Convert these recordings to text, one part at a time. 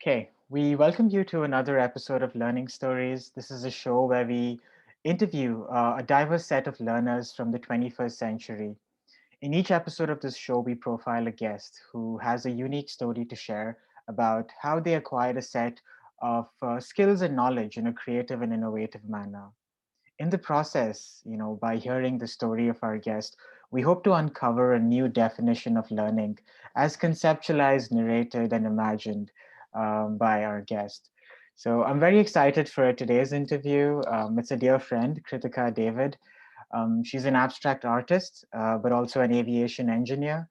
Okay, we welcome you to another episode of Learning Stories. This is a show where we interview a diverse set of learners from the 21st century. In each episode of this show, we profile a guest who has a unique story to share about how they acquired a set of skills and knowledge in a creative and innovative manner. In the process, by hearing the story of our guest, we hope to uncover a new definition of learning as conceptualized, narrated, and imagined by our guest. So I'm very excited for today's interview. It's a dear friend, Kritika David. She's an abstract artist, but also an aviation engineer.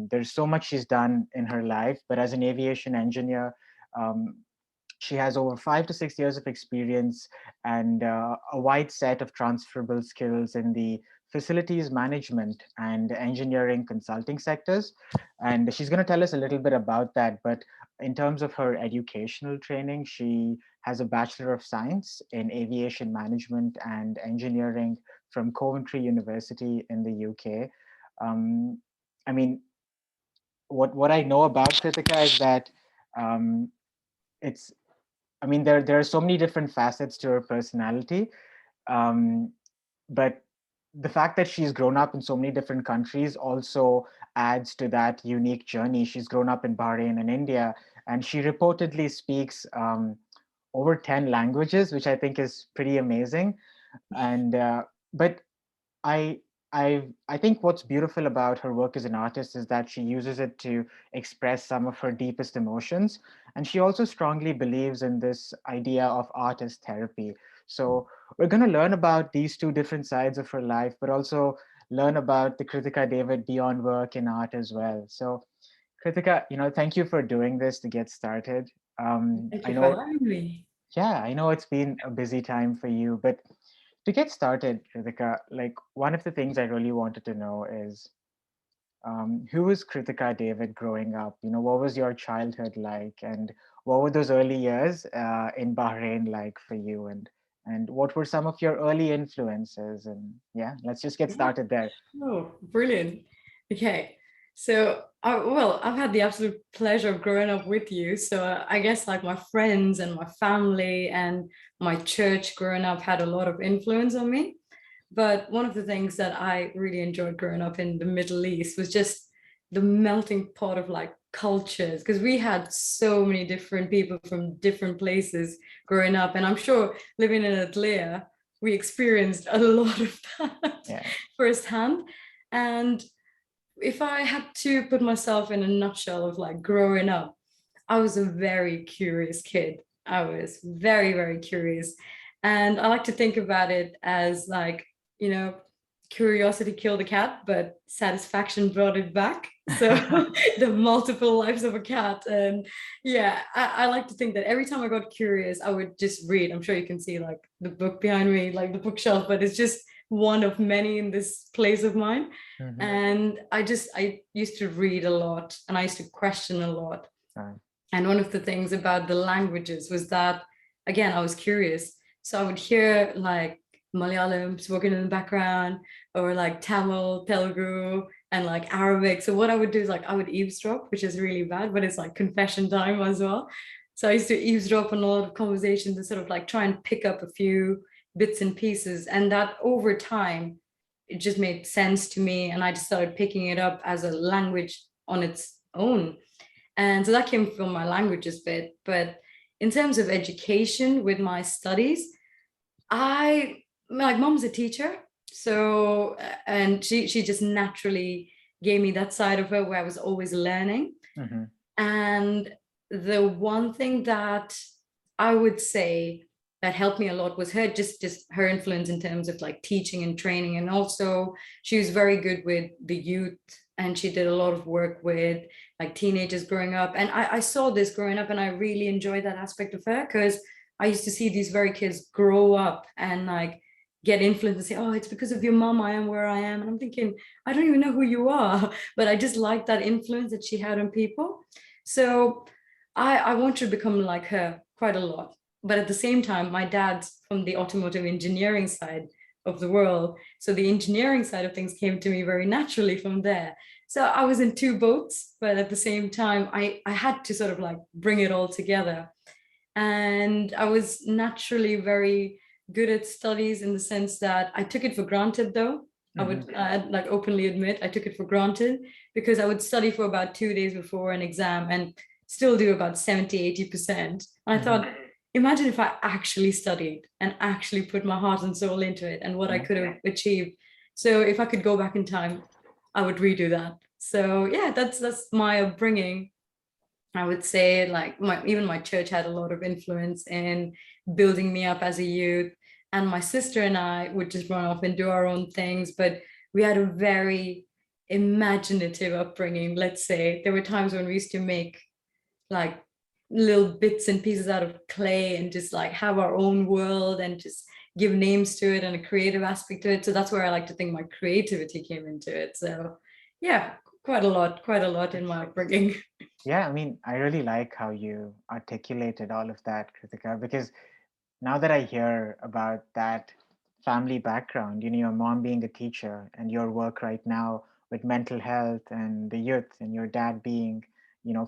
There's so much she's done in her life, but as an aviation engineer, um, she has over 5 to 6 years of experience and a wide set of transferable skills in the facilities management and engineering consulting sectors. And she's going to tell us a little bit about that. But in terms of her educational training, she has a Bachelor of Science in Aviation Management and Engineering from Coventry University in the UK. Um, I mean, what I know about Kritika is that um, it's there are so many different facets to her personality, um, but the fact that she's grown up in so many different countries also adds to that unique journey. She's grown up in Bahrain and India, and she reportedly speaks over 10 languages, which I think is pretty amazing. And but I I think what's beautiful about her work as an artist is that she uses it to express some of her deepest emotions, and she also strongly believes in this idea of art as therapy. So we're going to learn about these two different sides of her life, but also learn about the Kritika David beyond work and art as well. So Kritika, thank you for doing this to get started. Thank I you for know, having me. yeah, I know it's been a busy time for you, but to get started, Kritika, like one of the things I really wanted to know is who was Kritika David growing up? What was your childhood like, and what were those early years in Bahrain like for you, and what were some of your early influences? And yeah, let's just get Yeah. started there. Oh, brilliant. Okay. I've had the absolute pleasure of growing up with you. So I guess like my friends and my family and my church growing up had a lot of influence on me. But one of the things that I really enjoyed growing up in the Middle East was just the melting pot of like cultures, because we had so many different people from different places growing up. And I'm sure living in Atlanta, we experienced a lot of that Yeah. firsthand. And if I had to put myself in a nutshell of like growing up, I was a very curious kid. I was very, very curious. And I like to think about it as like, you know, curiosity killed a cat, but satisfaction brought it back. So the multiple lives of a cat. And yeah, I like to think that every time I got curious, I would just read. I'm sure you can see like the book behind me, like the bookshelf, but it's just one of many in this place of mine. Hmm. And I used to read a lot and I used to question a lot. Uh, And one of the things about the languages was that, again, I was curious. So I would hear like Malayalam spoken in the background, or like Tamil, Telugu, and like Arabic. So what I would do is like I would eavesdrop, which is really bad, but it's like confession time as well. So I used to eavesdrop on a lot of conversations and sort of like try and pick up a few bits and pieces. And that over time, it just made sense to me. And I just started picking it up as a language on its own. And so that came from my languages bit. But in terms of education with my studies, like mom's a teacher. So, and she just naturally gave me that side of her where I was always learning. hmm And the one thing that I would say that helped me a lot was just her influence in terms of like teaching and training. And also she was very good with the youth, and she did a lot of work with like teenagers growing up. And I saw this growing up and I really enjoyed that aspect of her, because I used to see these very kids grow up and like get influenced and say, oh, it's because of your mom I am where I am. And I'm thinking, I don't even know who you are, but I just like that influence that she had on people. So I want to become like her quite a lot. But at the same time, my dad's from the automotive engineering side of the world. So the engineering side of things came to me very naturally from there. So I was in two boats, but at the same time, I had to sort of like bring it all together. And I was naturally very good at studies in the sense that I took it for granted, though. I Hmm. would like openly admit I took it for granted because I would study for about 2 days before an exam and still do about 70, 80%. And I Hmm. thought, imagine if I actually studied and actually put my heart and soul into it and what I Yeah. could have achieved. So if I could go back in time, I would redo that. So yeah, that's my upbringing. I would say like even my church had a lot of influence in building me up as a youth. And my sister and I would just run off and do our own things. But we had a very imaginative upbringing, let's say. There were times when we used to make like little bits and pieces out of clay and just like have our own world and just give names to it and a creative aspect to it. So that's where I like to think my creativity came into it. So yeah, quite a lot in my upbringing. Yeah, I mean, I really like how you articulated all of that, Kritika, because now that I hear about that family background, your mom being a teacher and your work right now with mental health and the youth, and your dad being,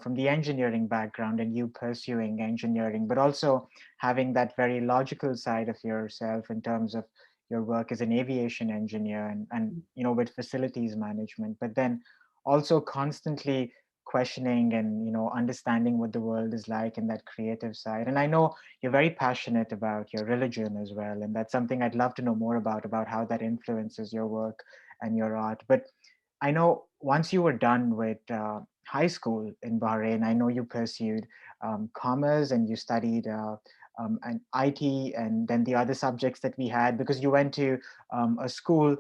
from the engineering background and you pursuing engineering, but also having that very logical side of yourself in terms of your work as an aviation engineer and with facilities management, but then also constantly questioning and understanding what the world is like in that creative side. And I know you're very passionate about your religion as well, and that's something I'd love to know more about how that influences your work and your art. But I know once you were done with high school in Bahrain, I know you pursued commerce and you studied and IT and then the other subjects that we had, because you went to a school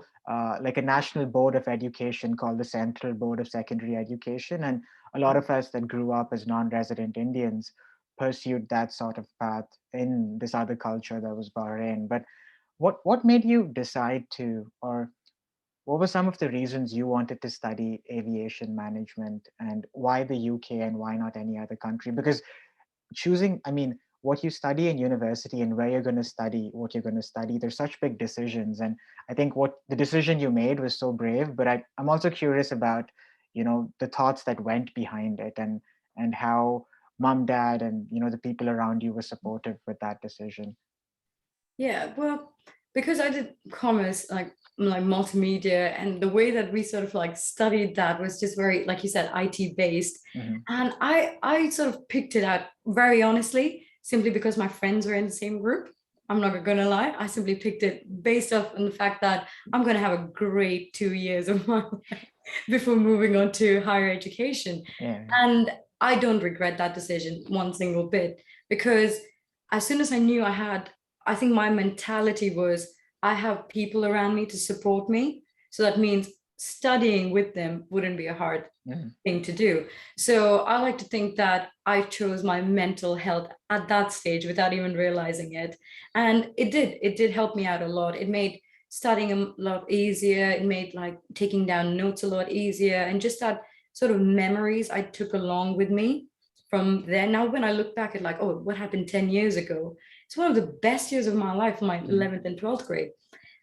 like a national board of education called the Central Board of Secondary Education. And a lot of us that grew up as non-resident Indians pursued that sort of path in this other culture that was Bahrain. But what made you decide to, or what were some of the reasons you wanted to study aviation management, and why the UK and why not any other country? Because choosing, I mean, what you study in university and where you're going to study what you're going to study, there's such big decisions. And I think what the decision you made was so brave, but I'm also curious about, the thoughts that went behind it, and how mom, dad, and, the people around you were supportive with that decision. Yeah, well, because I did commerce, like multimedia, and the way that we sort of like studied that was just very, like you said, IT based. Hmm. And I sort of picked it out very honestly, simply because my friends were in the same group. I'm not gonna lie. I simply picked it based off on the fact that I'm gonna have a great 2 years of my life before moving on to higher education. Yeah. And I don't regret that decision one single bit because as soon as I knew I think my mentality was I have people around me to support me. So that means studying with them wouldn't be a hard Hmm. thing to do. So I like to think that I chose my mental health at that stage without even realizing it. And it did help me out a lot. It made studying a lot easier. It made like taking down notes a lot easier. And just that sort of memories I took along with me from there. Now, when I look back at like, oh, what happened 10 years ago? It's one of the best years of my life, my Hmm. 11th and 12th grade.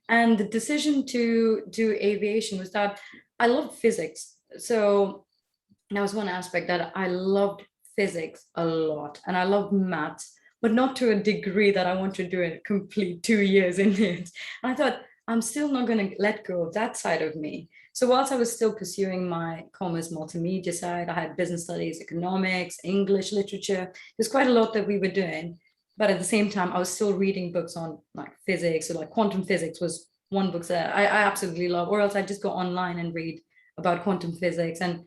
And the decision to do aviation was that I loved physics. So that was one aspect that I loved physics a lot. And I loved maths, but not to a degree that I want to do a complete 2 years in it. And I thought, I'm still not going to let go of that side of me. So whilst I was still pursuing my commerce multimedia side, I had business studies, economics, English literature. There's quite a lot that we were doing. But at the same time, I was still reading books on like physics, or like quantum physics was one book that I absolutely love, or else I just go online and read about quantum physics and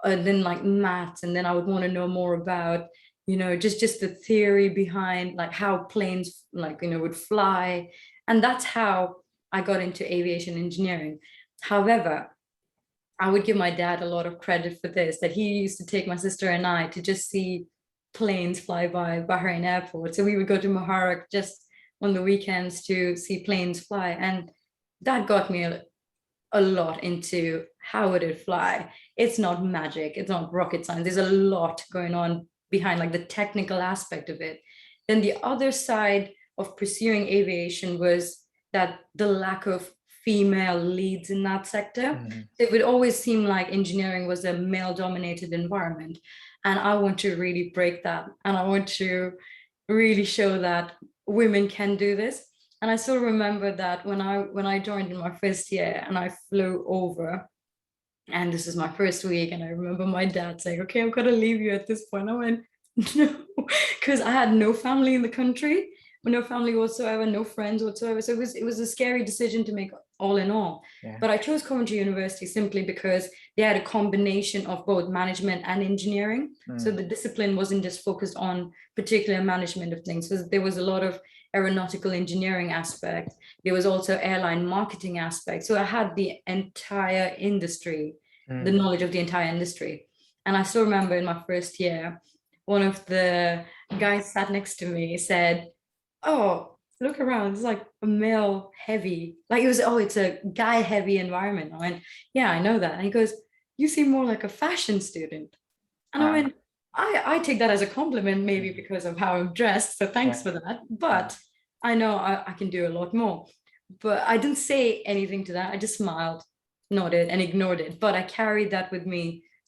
then like maths, and then I would want to know more about just the theory behind like how planes like would fly. And that's how I got into aviation engineering. However, I would give my dad a lot of credit for this, that he used to take my sister and I to just see planes fly by Bahrain airport. So we would go to Muharraq just on the weekends to see planes fly. And that got me a lot into how would it fly. It's not magic, it's not rocket science. There's a lot going on behind like the technical aspect of it. Then the other side of pursuing aviation was that the lack of female leads in that sector. Mhm. It would always seem like engineering was a male dominated environment. And I want to really break that. And I want to really show that women can do this. And I still remember that when I joined in my first year and I flew over, and this is my first week, and I remember my dad saying, "Okay, I'm gonna leave you at this point." I went, "No," because I had no family in the country, no family whatsoever, no friends whatsoever. So it was a scary decision to make all in all. Yeah. But I chose Coventry University simply because they had a combination of both management and engineering. So Mm. the discipline wasn't just focused on particular management of things. So there was a lot of aeronautical engineering aspect. There was also airline marketing aspect. So I had the entire industry, the Mm. knowledge of the entire industry. And I still remember in my first year, one of the guys sat next to me said, "Oh, look around. It's like a male heavy, like it was, oh, it's a guy heavy environment." I went, "Yeah, I know that." And he goes, "You seem more like a fashion student." And I Wow. went, I take that as a compliment, maybe Mhm. because of how I'm dressed. So thanks Yeah. for that. Yeah. But I know I can do a lot more. But I didn't say anything to that. I just smiled, nodded, and ignored it. But I carried that with me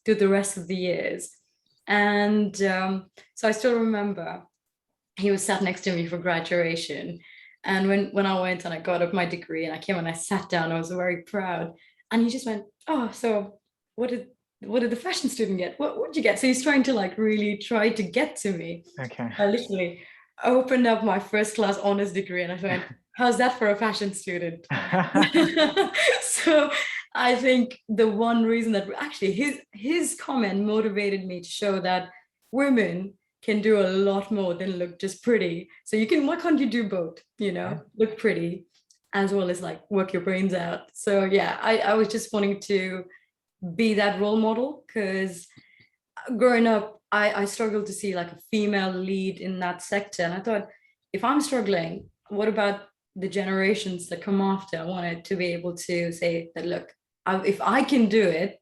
through the rest of the years. And so I still remember he was sat next to me for graduation. And when I went and I got up my degree and I came and I sat down, I was very proud. And he just went, "Oh, so what did what did the fashion student get? What did you get?" So he's trying to like really try to get to me. Okay. I literally opened up my first class honors degree and I went, "How's that for a fashion student?" So I think the one reason that actually his comment motivated me to show that women can do a lot more than look just pretty. So you can, why can't you do both? Yeah. Look pretty as well as like work your brains out. So yeah, I was just wanting to be that role model because growing up, I struggled to see like a female lead in that sector. And I thought, if I'm struggling, what about the generations that come after? I wanted to be able to say that, look, if I can do it,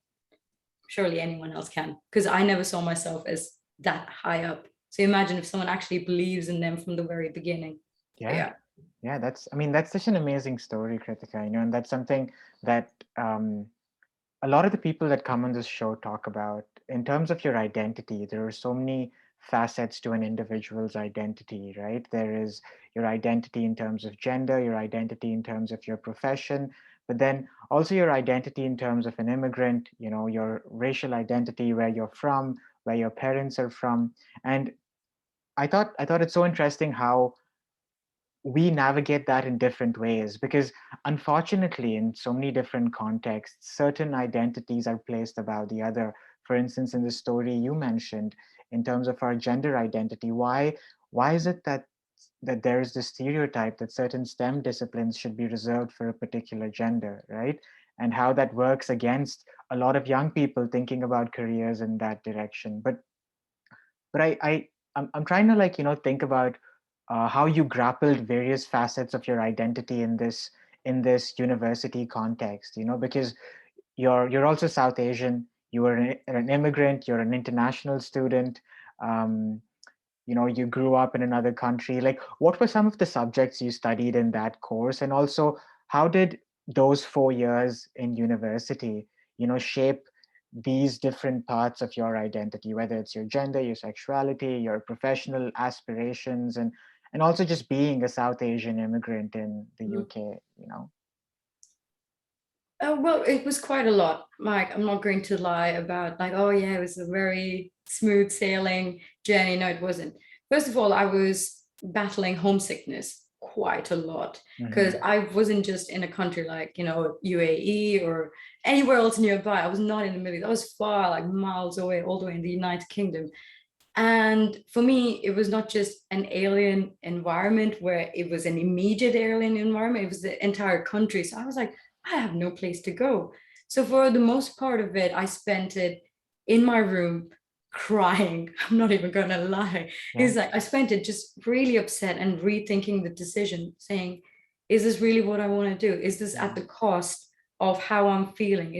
surely anyone else can. Because I never saw myself as that high up. So imagine if someone actually believes in them from the very beginning. Yeah. Yeah. Yeah. I mean, that's such an amazing story, Kritika, and that's something that a lot of the people that come on this show talk about in terms of your identity. There are so many facets to an individual's identity, right? There is your identity in terms of gender, your identity in terms of your profession, but then also your identity in terms of an immigrant, your racial identity, where you're from, where your parents are from. And I thought it's so interesting how we navigate that in different ways because unfortunately in so many different contexts certain identities are placed above the other. For instance, in the story you mentioned, in terms of our gender identity, why is it that there is this stereotype that certain STEM disciplines should be reserved for a particular gender, right? And how that works against a lot of young people thinking about careers in that direction. But I'm trying to think about how you grappled various facets of your identity in this university context. Because you're also South Asian. You were an immigrant. You're an international student. Um, you grew up in another country. Like, what were some of the subjects you studied in that course, and also how did those 4 years in university shape these different parts of your identity, whether it's your gender, your sexuality, your professional aspirations, and also just being a South Asian immigrant in the UK. Well, it was quite a lot. Like, I'm not going to lie about like, oh yeah, it was a very smooth sailing journey. No, it wasn't. First of all, I was battling homesickness quite a lot because Hmm. I wasn't just in a country like, UAE or anywhere else nearby. I was not in the Middle East. I was far, like miles away, all the way in the United Kingdom. And for me, it was not just an alien environment where it was an immediate alien environment, it was the entire country. So I was like, I have no place to go. So for the most part of it, I spent it in my room crying. I'm not even gonna lie. Yeah. It's like I spent it just really upset and rethinking the decision, saying, is this really what I want to do? Is this at the Mm. cost of how I'm feeling?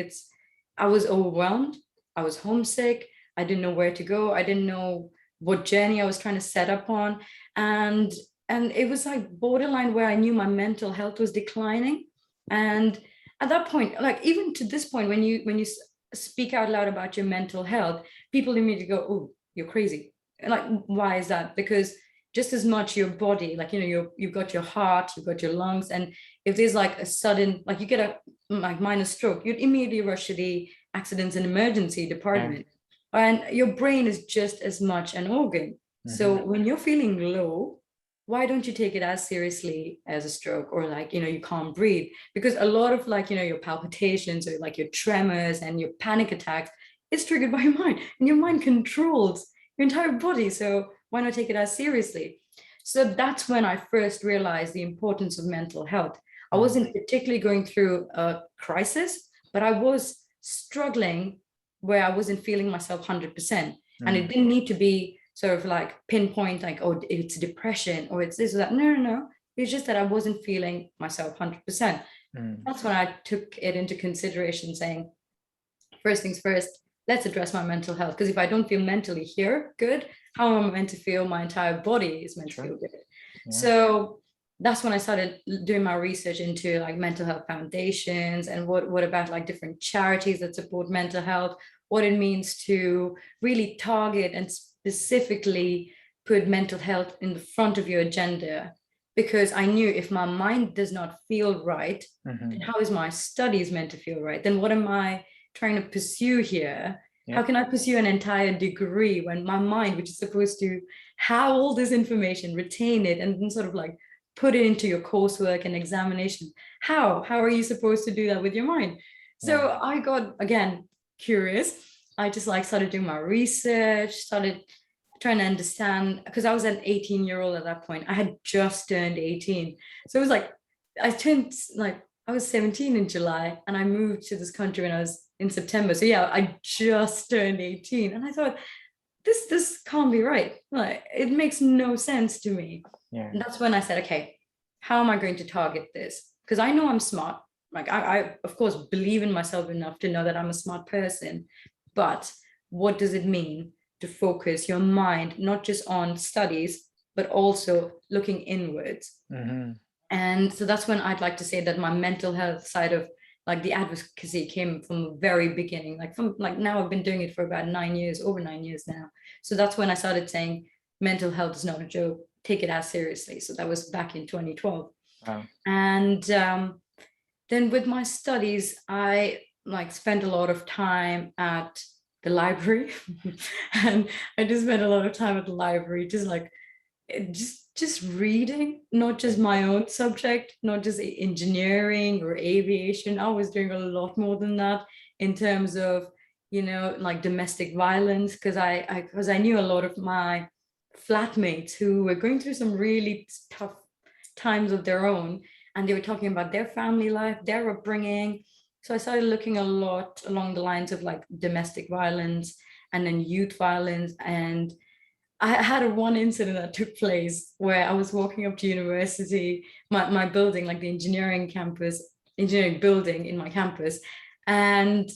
I was overwhelmed. I was homesick. I didn't know where to go. I didn't know what journey I was trying to set up on. And and it was like borderline where I knew my mental health was declining. And at that point, like even to this point, when you speak out loud about your mental health, people immediately go, "Oh, you're crazy." And like, why is that? Because just as much your body, like, you've got your heart, you've got your lungs, and if there's like a sudden, like you get a like minor stroke, you'd immediately rush to the accidents and emergency Yeah. department. And your brain is just as much an organ. Mm-hmm. So when you're feeling low, why don't you take it as seriously as a stroke, or like, you can't breathe? Because a lot of, like, your palpitations or like your tremors and your panic attacks, it's triggered by your mind, and your mind controls your entire body. So why not take it as seriously? So that's when I first realized the importance of mental health. I wasn't particularly going through a crisis, but I was struggling where I wasn't feeling myself 100%. And it didn't need to be sort of like pinpoint, like, oh, it's depression or it's this or that. No, no, no. It's just that I wasn't feeling myself 100%. That's when I took it into consideration, saying, first things first, let's address my mental health. Because if I don't feel mentally here good, how am I meant to feel? My entire body is meant to feel good. Yeah. So that's when I started doing my research into like mental health foundations, and what about like different charities that support mental health, what it means to really target and specifically put mental health in the front of your agenda. Because I knew if my mind does not feel right, then how is my studies meant to feel right? Then what am I trying to pursue here? How can I pursue an entire degree when my mind, which is supposed to have all this information, retain it, and then sort of like put it into your coursework and examination? How are you supposed to do that with your mind? So I got, again, curious. I just like started doing my research, started trying to understand, because I was an 18-year-old at that point. I had just turned 18. So it was like I was 17 in July, and I moved to this country when I was in September. So yeah, I just turned 18. And I thought, this can't be right. Like, it makes no sense to me. And that's when I said, okay, how am I going to target this? Because I know I'm smart. Like, I of course believe in myself enough to know that I'm a smart person. But what does it mean to focus your mind not just on studies, but also looking inwards? And so that's when I'd like to say that my mental health side of like the advocacy came from the very beginning. Like, from like, now I've been doing it for about 9 years, over 9 years now. So that's when I started saying mental health is not a joke, take it as seriously. So that was back in 2012. Wow. And then with my studies, I like spent a lot of time at the library. And I just spent a lot of time at the library, just like just reading, not just my own subject, not just engineering or aviation. I was doing a lot more than that in terms of, like domestic violence, because I knew a lot of my flatmates who were going through some really tough times of their own, and they were talking about their family life, their upbringing. So I started looking a lot along the lines of like domestic violence and then youth violence. And I had one incident that took place where I was walking up to university, my building, like the engineering building in my campus. And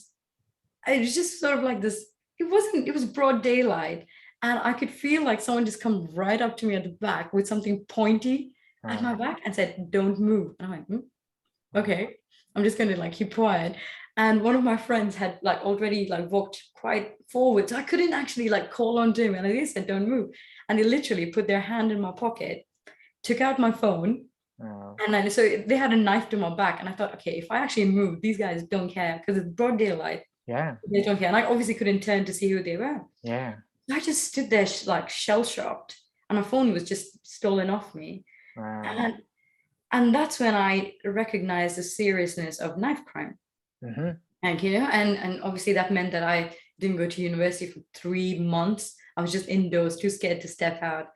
it was just sort of like this, it was broad daylight. And I could feel like someone just come right up to me at the back with something pointy at my back and said, "Don't move." And I'm like, okay, I'm just gonna like keep quiet. And one of my friends had like already like walked quite forward, so I couldn't actually like call on to him. And they said, "Don't move." And they literally put their hand in my pocket, took out my phone, and then so they had a knife to my back. And I thought, okay, if I actually move, these guys don't care because it's broad daylight. Yeah. They don't care. And I obviously couldn't turn to see who they were. Yeah. I just stood there like shell shocked, and my phone was just stolen off me. Wow. And that's when I recognized the seriousness of knife crime. And and obviously that meant that I didn't go to university for 3 months. I was just indoors, too scared to step out.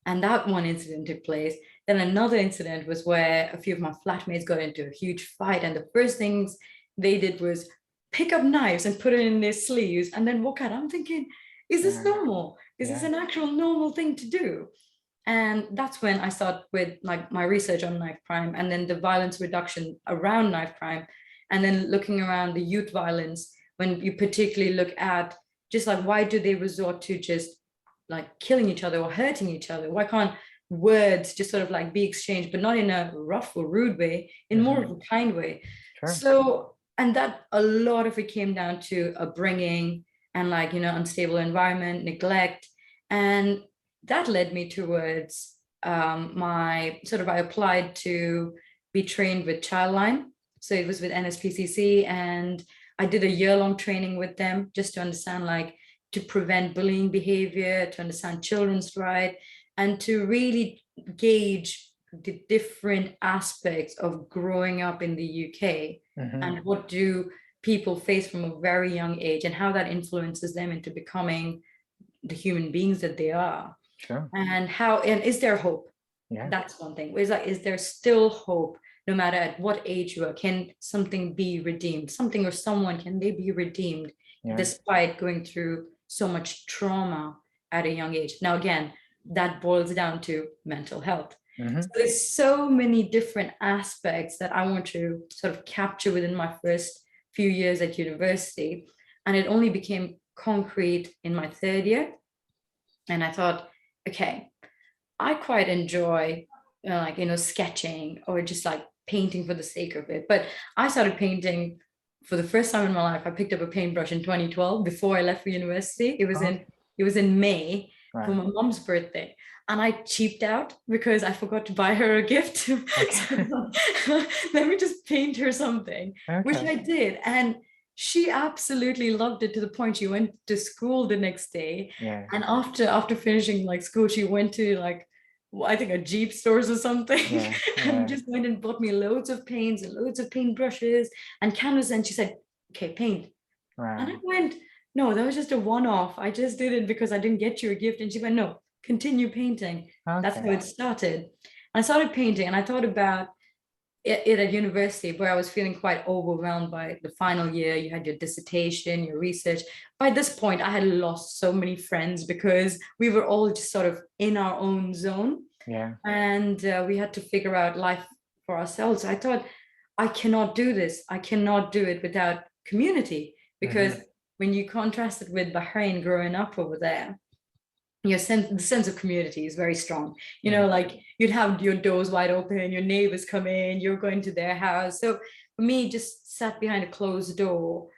And that one incident took place. Then another incident was where a few of my flatmates got into a huge fight, and the first things they did was pick up knives and put it in their sleeves and then walk out. I'm thinking, is this normal? Is this an actual normal thing to do? And that's when I started with like my research on knife crime, and then the violence reduction around knife crime, and then looking around the youth violence, when you particularly look at just like, why do they resort to just like killing each other or hurting each other? Why can't words just sort of like be exchanged, but not in a rough or rude way, in more of a kind way. Sure. So, and that a lot of it came down to upbringing and like, unstable environment, neglect. And that led me towards I applied to be trained with Childline. So it was with NSPCC, and I did a year-long training with them just to understand, like, to prevent bullying behavior, to understand children's right, and to really gauge the different aspects of growing up in the UK and what do people face from a very young age and how that influences them into becoming the human beings that they are. Sure. And is there hope? Yeah. That's one thing. Is like, is there still hope no matter at what age you are? Can something be redeemed? Something or someone, can they be redeemed despite going through so much trauma at a young age? Now, again, that boils down to mental health. So there's so many different aspects that I want to sort of capture within my first few years at university. And it only became concrete in my third year. And I thought, okay, I quite enjoy sketching or just like painting for the sake of it. But I started painting for the first time in my life. I picked up a paintbrush in 2012 before I left for university. It was in May for my mom's birthday. And I cheaped out because I forgot to buy her a gift. Okay. So, let me just paint her something, which I did. And she absolutely loved it to the point she went to school the next day. Yeah. And after finishing like school, she went to like, I think a Jeep stores or something, and just went and bought me loads of paints and loads of paint brushes and canvas. And she said, okay, paint. Wow. And I went, no, that was just a one-off. I just did it because I didn't get you a gift. And she went, no, continue painting. That's how it started. I started painting, and I thought about it at university, where I was feeling quite overwhelmed by the final year. You had your dissertation, your research. By this point, I had lost so many friends because we were all just sort of in our own zone. Yeah. And we had to figure out life for ourselves. I thought, I cannot do this. I cannot do it without community, because when you contrast it with Bahrain, growing up over there, the sense of community is very strong. Like you'd have your doors wide open, your neighbors come in, you're going to their house. So for me, just sat behind a closed door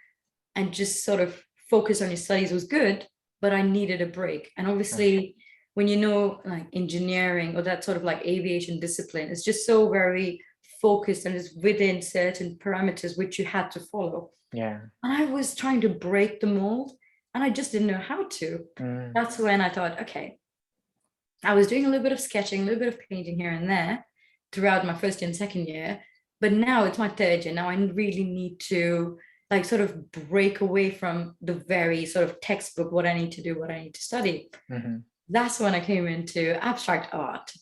and just sort of focus on your studies was good, but I needed a break. And obviously, when like engineering or that sort of like aviation discipline, it's just so very focused and it's within certain parameters which you had to follow. Yeah. And I was trying to break the mold, and I just didn't know how to. That's when I thought, okay, I was doing a little bit of sketching, a little bit of painting here and there throughout my first and second year. But now it's my third year. Now I really need to like sort of break away from the very sort of textbook, what I need to do, what I need to study. That's when I came into abstract art.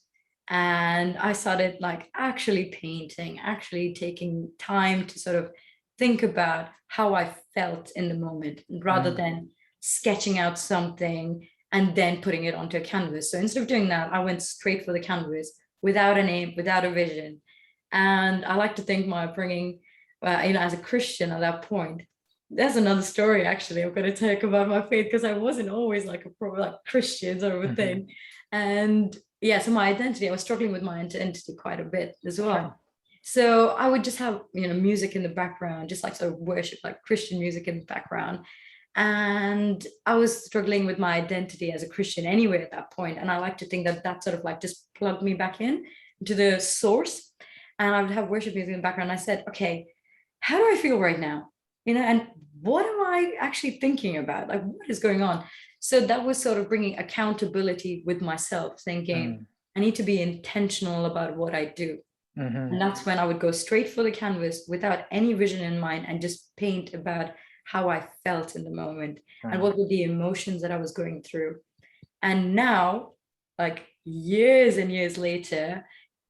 And I started like actually painting, actually taking time to sort of think about how I felt in the moment rather than sketching out something and then putting it onto a canvas. So instead of doing that, I went straight for the canvas without an aim, without a vision. And I like to think my upbringing, as a Christian at that point, there's another story actually I'm going to talk about my faith, because I wasn't always like a pro like Christian sort of a thing. And yeah, so my identity, I was struggling with my identity quite a bit as well. So I would just have, music in the background, just like sort of worship, like Christian music in the background. And I was struggling with my identity as a Christian anyway at that point. And I like to think that sort of like just plugged me back in to the source. And I would have worship music in the background. I said, okay, how do I feel right now? And what am I actually thinking about? Like, what is going on? So that was sort of bringing accountability with myself, thinking I need to be intentional about what I do. And that's when I would go straight for the canvas without any vision in mind and just paint about how I felt in the moment and what were the emotions that I was going through. And now, like years and years later,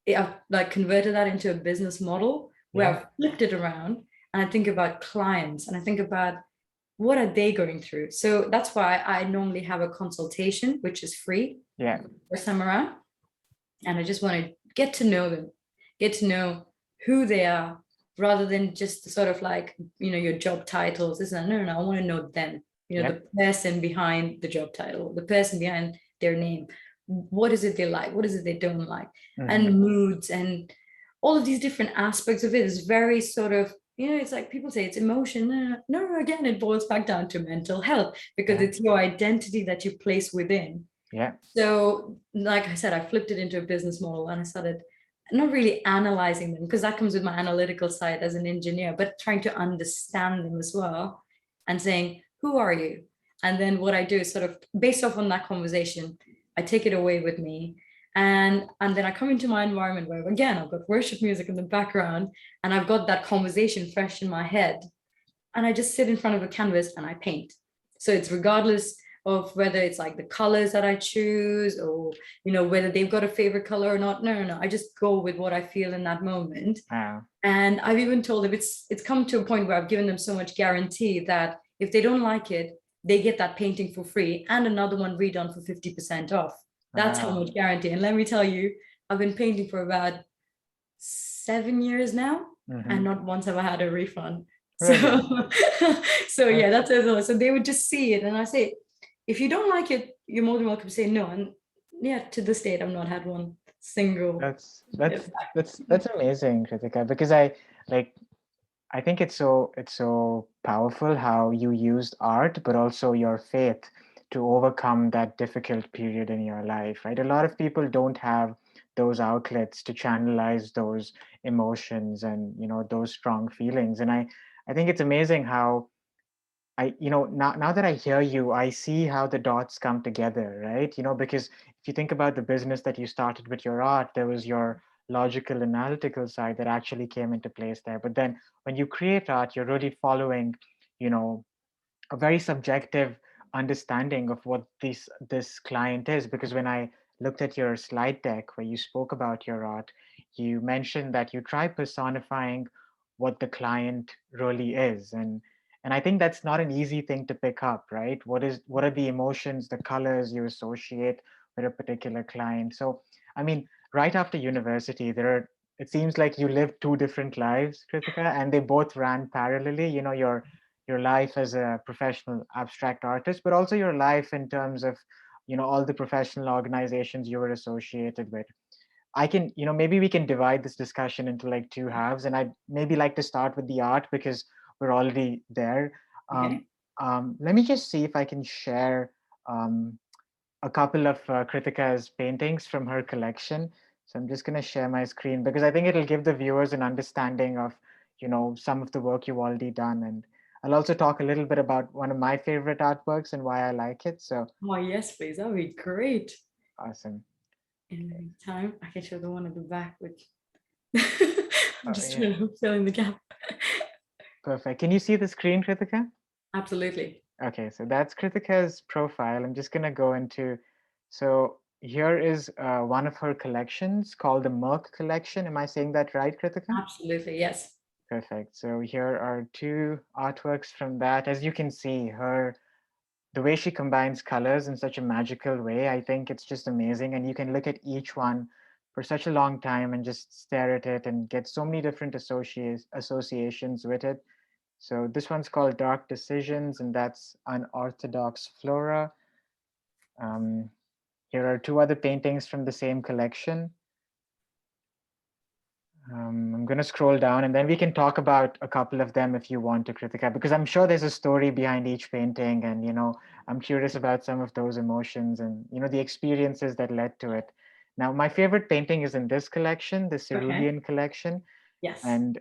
I've like converted that into a business model where I've flipped it around, and I think about clients and I think about what are they going through. So that's why I normally have a consultation, which is free first time around. And I just want to get to know them, get to know who they are, rather than just sort of like, your job titles. No, I want to know them, the person behind the job title, the person behind their name. what is it they like, what is it they don't like, Hmm. and moods and all of these different aspects of it is very sort of, it's like people say it's emotion. No, no, no, again, it boils back down to mental health because Yeah. it's your identity that you place within. Yeah. So, like I said, I flipped it into a business model and I started not really analyzing them because that comes with my analytical side as an engineer, but trying to understand them as well and saying, who are you? And then what I do is sort of based off on that conversation, I take it away with me. And then I come into my environment where again I've got worship music in the background and I've got that conversation fresh in my head. And I just sit in front of a canvas and I paint. So it's regardless of whether it's like the colors that I choose or whether they've got a favorite color or not. No, no, no. I just go with what I feel in that moment. Wow. And I've even told them it's come to a point where I've given them so much guarantee that if they don't like it, they get that painting for free and another one redone for 50% off. That's how Wow. much guarantee. And let me tell you, I've been painting for about 7 years now, and Hmm. not once have I had a refund. So, Really? so yeah, That's that's it. So they would just see it, and I say, if you don't like it, you're more than welcome to say no. And yeah, to this date, I've not had one single. that's that's that's amazing, Kritika, because like I think it's so powerful how you used art, but also your faith to overcome that difficult period in your life, right? A lot of people don't have those outlets to channelize those emotions and those strong feelings. And I think it's amazing how now that I hear you, I see how the dots come together, right? Because if you think about the business that you started with your art, there was your logical, analytical side that actually came into place there. But then when you create art, you're really following, you know, a very subjective understanding of what this client is. Because when I looked at your slide deck where you spoke about your art, you mentioned that you try personifying what the client really is. And I think that's not an easy thing to pick up, right? What are the emotions, the colors you associate with a particular client? So I mean, right after university, it seems like you lived two different lives, Kritika, and they both ran parallelly. Your life as a professional abstract artist, but also your life in terms of all the professional organizations you were associated with. I can, maybe we can divide this discussion into like two halves, and I'd maybe like to start with the art because we're already there. um, Okay. Let me just see if I can share um, a couple of Kritika's paintings from her collection. So I'm just going to share my screen because I think it'll give the viewers an understanding of, some of the work you've already done. And I'll also talk a little bit about one of my favorite artworks and why I like it. So Oh yes, please. That would be great. awesome. In the meantime, I can show the one at the back, which I'm Oh, just yeah, trying to fill in the gap. perfect. Can you see the screen, Kritika? Absolutely. Okay, so that's Kritika's profile. I'm just going to go into, so here is one of her collections called the Merck collection. Am I saying that right, Kritika? Absolutely. Yes. Perfect. So here are two artworks from that. As you can see, the way she combines colors in such a magical way, I think it's just amazing. And you can look at each one for such a long time and just stare at it and get so many different associations with it. So this one's called Dark Decisions, and that's Unorthodox Flora. Um, Here are two other paintings from the same collection. I'm going to scroll down and then we can talk about a couple of them if you want to, Kritika, because I'm sure there's a story behind each painting. And, I'm curious about some of those emotions and, the experiences that led to it. Now, my favorite painting is in this collection, the Okay. Cerulean collection, Yes. and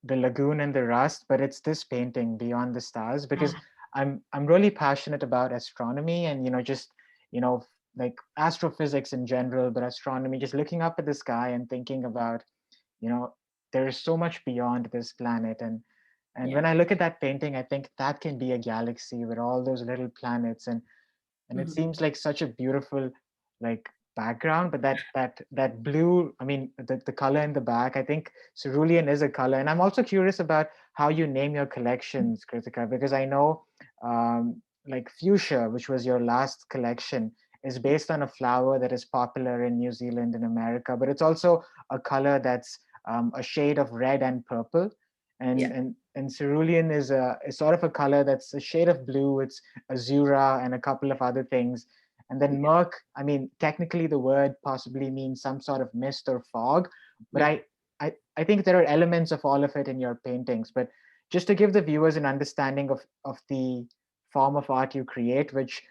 the Lagoon and the Rust, but it's this painting, Beyond the Stars, because Ah, I'm really passionate about astronomy and, just, you know, like astrophysics in general, but astronomy, just looking up at the sky and thinking about you know there is so much beyond this planet. And yeah. when I look at that painting, I think that can be a galaxy with all those little planets. And it Mhm. seems like such a beautiful like background. But that blue, I mean, the color in the back, I think cerulean is a color. And I'm also curious about how you name your collections, Kritika, because I know like fuchsia, which was your last collection, is based on a flower that is popular in New Zealand and America, but it's also a color that's a shade of red and purple. and Yeah. and and cerulean is sort of a color that's a shade of blue. It's azura and a couple of other things. And then murk, I mean, technically the word possibly means some sort of mist or fog, but Yeah, I think there are elements of all of it in your paintings. But just to give the viewers an understanding of the form of art you create, which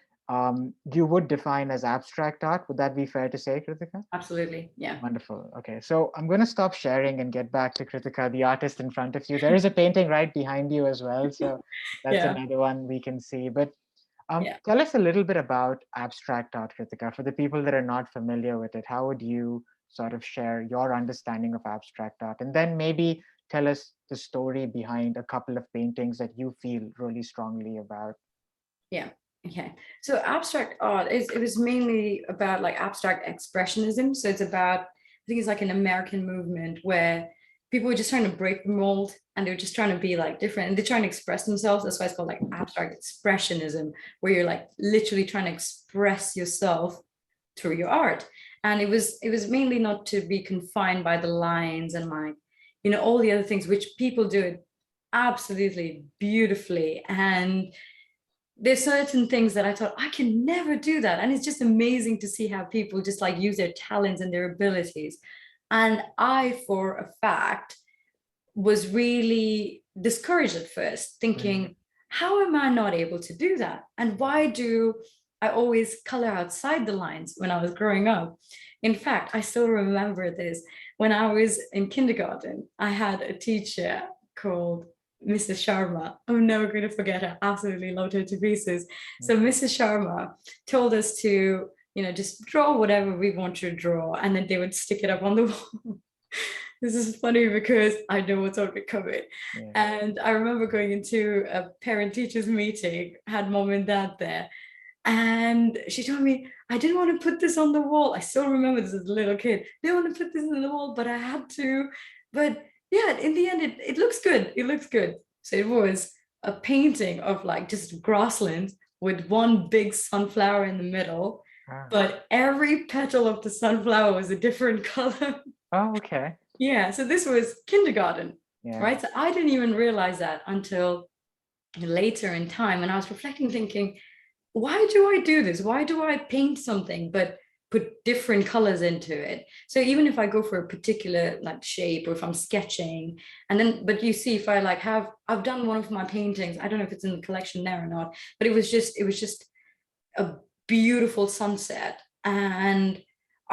you would define as abstract art, would that be fair to say, Kritika? absolutely. Yeah. Wonderful. Okay, so I'm going to stop sharing and get back to Kritika, the artist in front of you. There is a painting right behind you as well, so that's Yeah. another one we can see. But Yeah. tell us a little bit about abstract art, Kritika. For the people that are not familiar with it, how would you sort of share your understanding of abstract art? And then maybe tell us the story behind a couple of paintings that you feel really strongly about. Yeah. Okay. So abstract art is, it was mainly about like abstract expressionism. So it's about, I think it's like an American movement where people were just trying to break the mold and they were just trying to be like different and they're trying to express themselves. That's why it's called like abstract expressionism, where you're like literally trying to express yourself through your art. And it was mainly not to be confined by the lines and like, all the other things which people do it absolutely beautifully. And there's certain things that I thought I can never do that. And it's just amazing to see how people just like use their talents and their abilities. And I, for a fact, was really discouraged at first, Mm. thinking, how am I not able to do that? And why do I always color outside the lines when I was growing up? In fact, I still remember this. When I was in kindergarten, I had a teacher called Mrs. Sharma. I'm never going to forget her. Absolutely loved her to pieces. So Okay. Mrs. Sharma told us to, just draw whatever we want to draw, and then they would stick it up on the wall. This is funny because I know what's on it coming. Yeah. And I remember going into a parent teachers meeting, had mom and dad there. And she told me, I didn't want to put this on the wall. I still remember this as a little kid. I didn't want to put this on the wall, but I had to. But yeah, in the end, it looks good. It looks good. So it was a painting of like just grassland with one big sunflower in the middle. Ah. But every petal of the sunflower was a different color. Oh, okay. Yeah, so this was kindergarten, Yeah. right? So I didn't even realize that until later in time. And I was reflecting, thinking, why do I do this? Why do I paint something but put different colors into it? So even if I go for a particular like shape, or if I'm sketching, and then, but you see, if I like I've done one of my paintings, I don't know if it's in the collection there or not, but it was just a beautiful sunset. And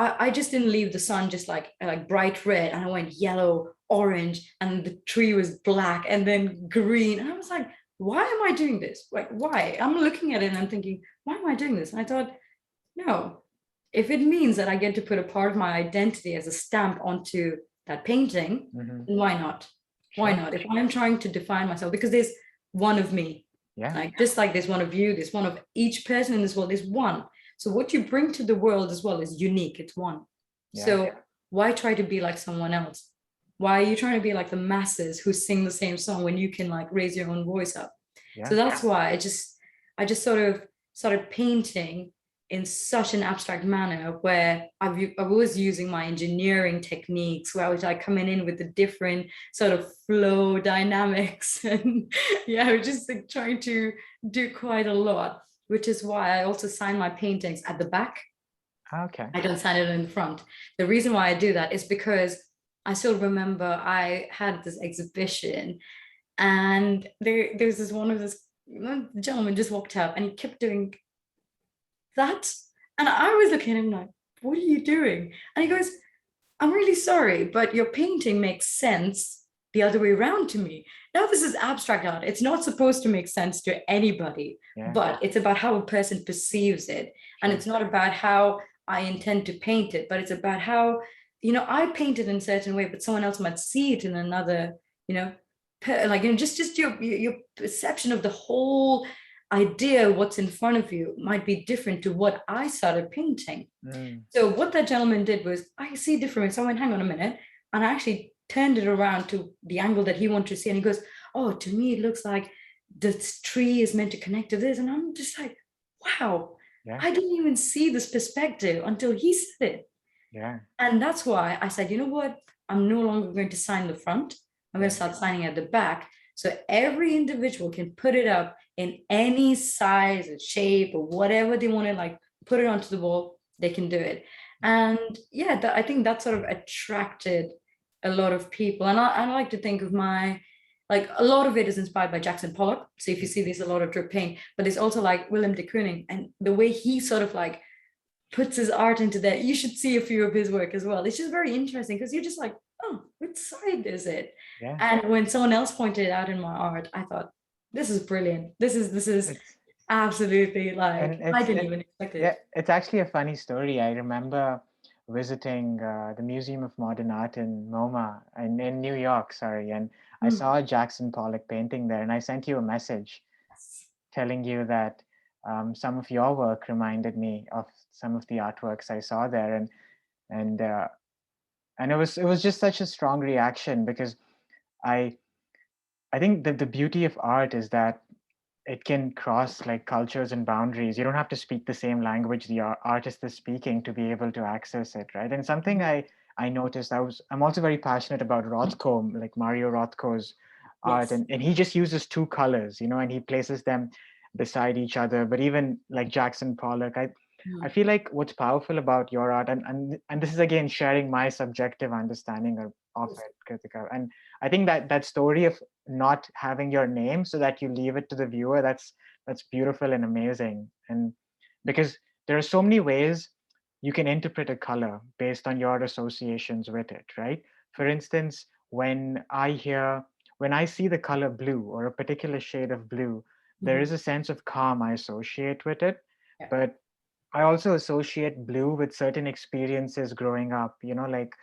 I just didn't leave the sun just like bright red, and I went yellow, orange, and the tree was black and then green. And I was like, why am I doing this? Like, why? I'm looking at it and I'm thinking, why am I doing this? And I thought, no, if it means that I get to put a part of my identity as a stamp onto that painting, Mm-hmm. then why not? Why Sure. not? If I'm trying to define myself, because there's one of me, Yeah. like just like there's one of you, there's one of each person in this world, there's one. So what you bring to the world as well is unique, it's one. Yeah. So why try to be like someone else? Why are you trying to be like the masses who sing the same song when you can like raise your own voice up? So Yeah. that's why I just sort of started painting in such an abstract manner, where I was using my engineering techniques, where I was like coming in with the different sort of flow dynamics and yeah, I was just like trying to do quite a lot, which is why I also sign my paintings at the back. Okay. I don't sign it in the front. The reason why I do that is because I still remember I had this exhibition, and there's this one of this gentleman just walked up and he kept doing that. And I was looking at him like, what are you doing? And he goes, I'm really sorry, but your painting makes sense the other way around to me. Now, this is abstract art. It's not supposed to make sense to anybody, Yeah. but it's about how a person perceives it. And Sure. it's not about how I intend to paint it, but it's about how, I paint it in a certain way, but someone else might see it in another, like, just your perception of the whole idea, what's in front of you, might be different to what I started painting. Mm. So what that gentleman did was, I see different. So I went, hang on a minute. And I actually turned it around to the angle that he wanted to see. And he goes, oh, to me, it looks like this tree is meant to connect to this. And I'm just like, wow, Yeah. I didn't even see this perspective until he said it. Yeah. And that's why I said, you know what? I'm no longer going to sign the front. I'm going Yeah. to start signing at the back. So every individual can put it up in any size or shape or whatever they want to like put it onto the wall, they can do it. And yeah, I think that sort of attracted a lot of people. And I like to think of my, like, a lot of it is inspired by Jackson Pollock. So if you see, there's a lot of drip paint, but there's also like Willem de Kooning, and the way he sort of like puts his art into that. You should see a few of his work as well. It's just very interesting because you're just like, oh, which side is it? Yeah. And when someone else pointed it out in my art, I thought, this is brilliant. This is It's absolutely and like, I it's didn't it even expect yeah, it. it's actually a funny story. I remember visiting the Museum of Modern Art in MoMA in New York, sorry, and I Mm. saw a Jackson Pollock painting there, and I sent you a message telling you that some of your work reminded me of some of the artworks I saw there, and it was just such a strong reaction because I I think that the beauty of art is that it can cross like cultures and boundaries. You don't have to speak the same language the artist is speaking to be able to access it, right? And something I noticed, I'm also very passionate about Rothko, like Mario Rothko's art, Yes. and he just uses two colors, and he places them beside each other. But even like Jackson Pollock, I Mm. feel like what's powerful about your art, and this is again sharing my subjective understanding of it, Kritika. And I think that story of not having your name so that you leave it to the viewer, that's beautiful and amazing. And because there are so many ways you can interpret a color based on your associations with it, right? For instance, when I see the color blue or a particular shade of blue, there Mhm. is a sense of calm I associate with it. Yeah. But I also associate blue with certain experiences growing up, like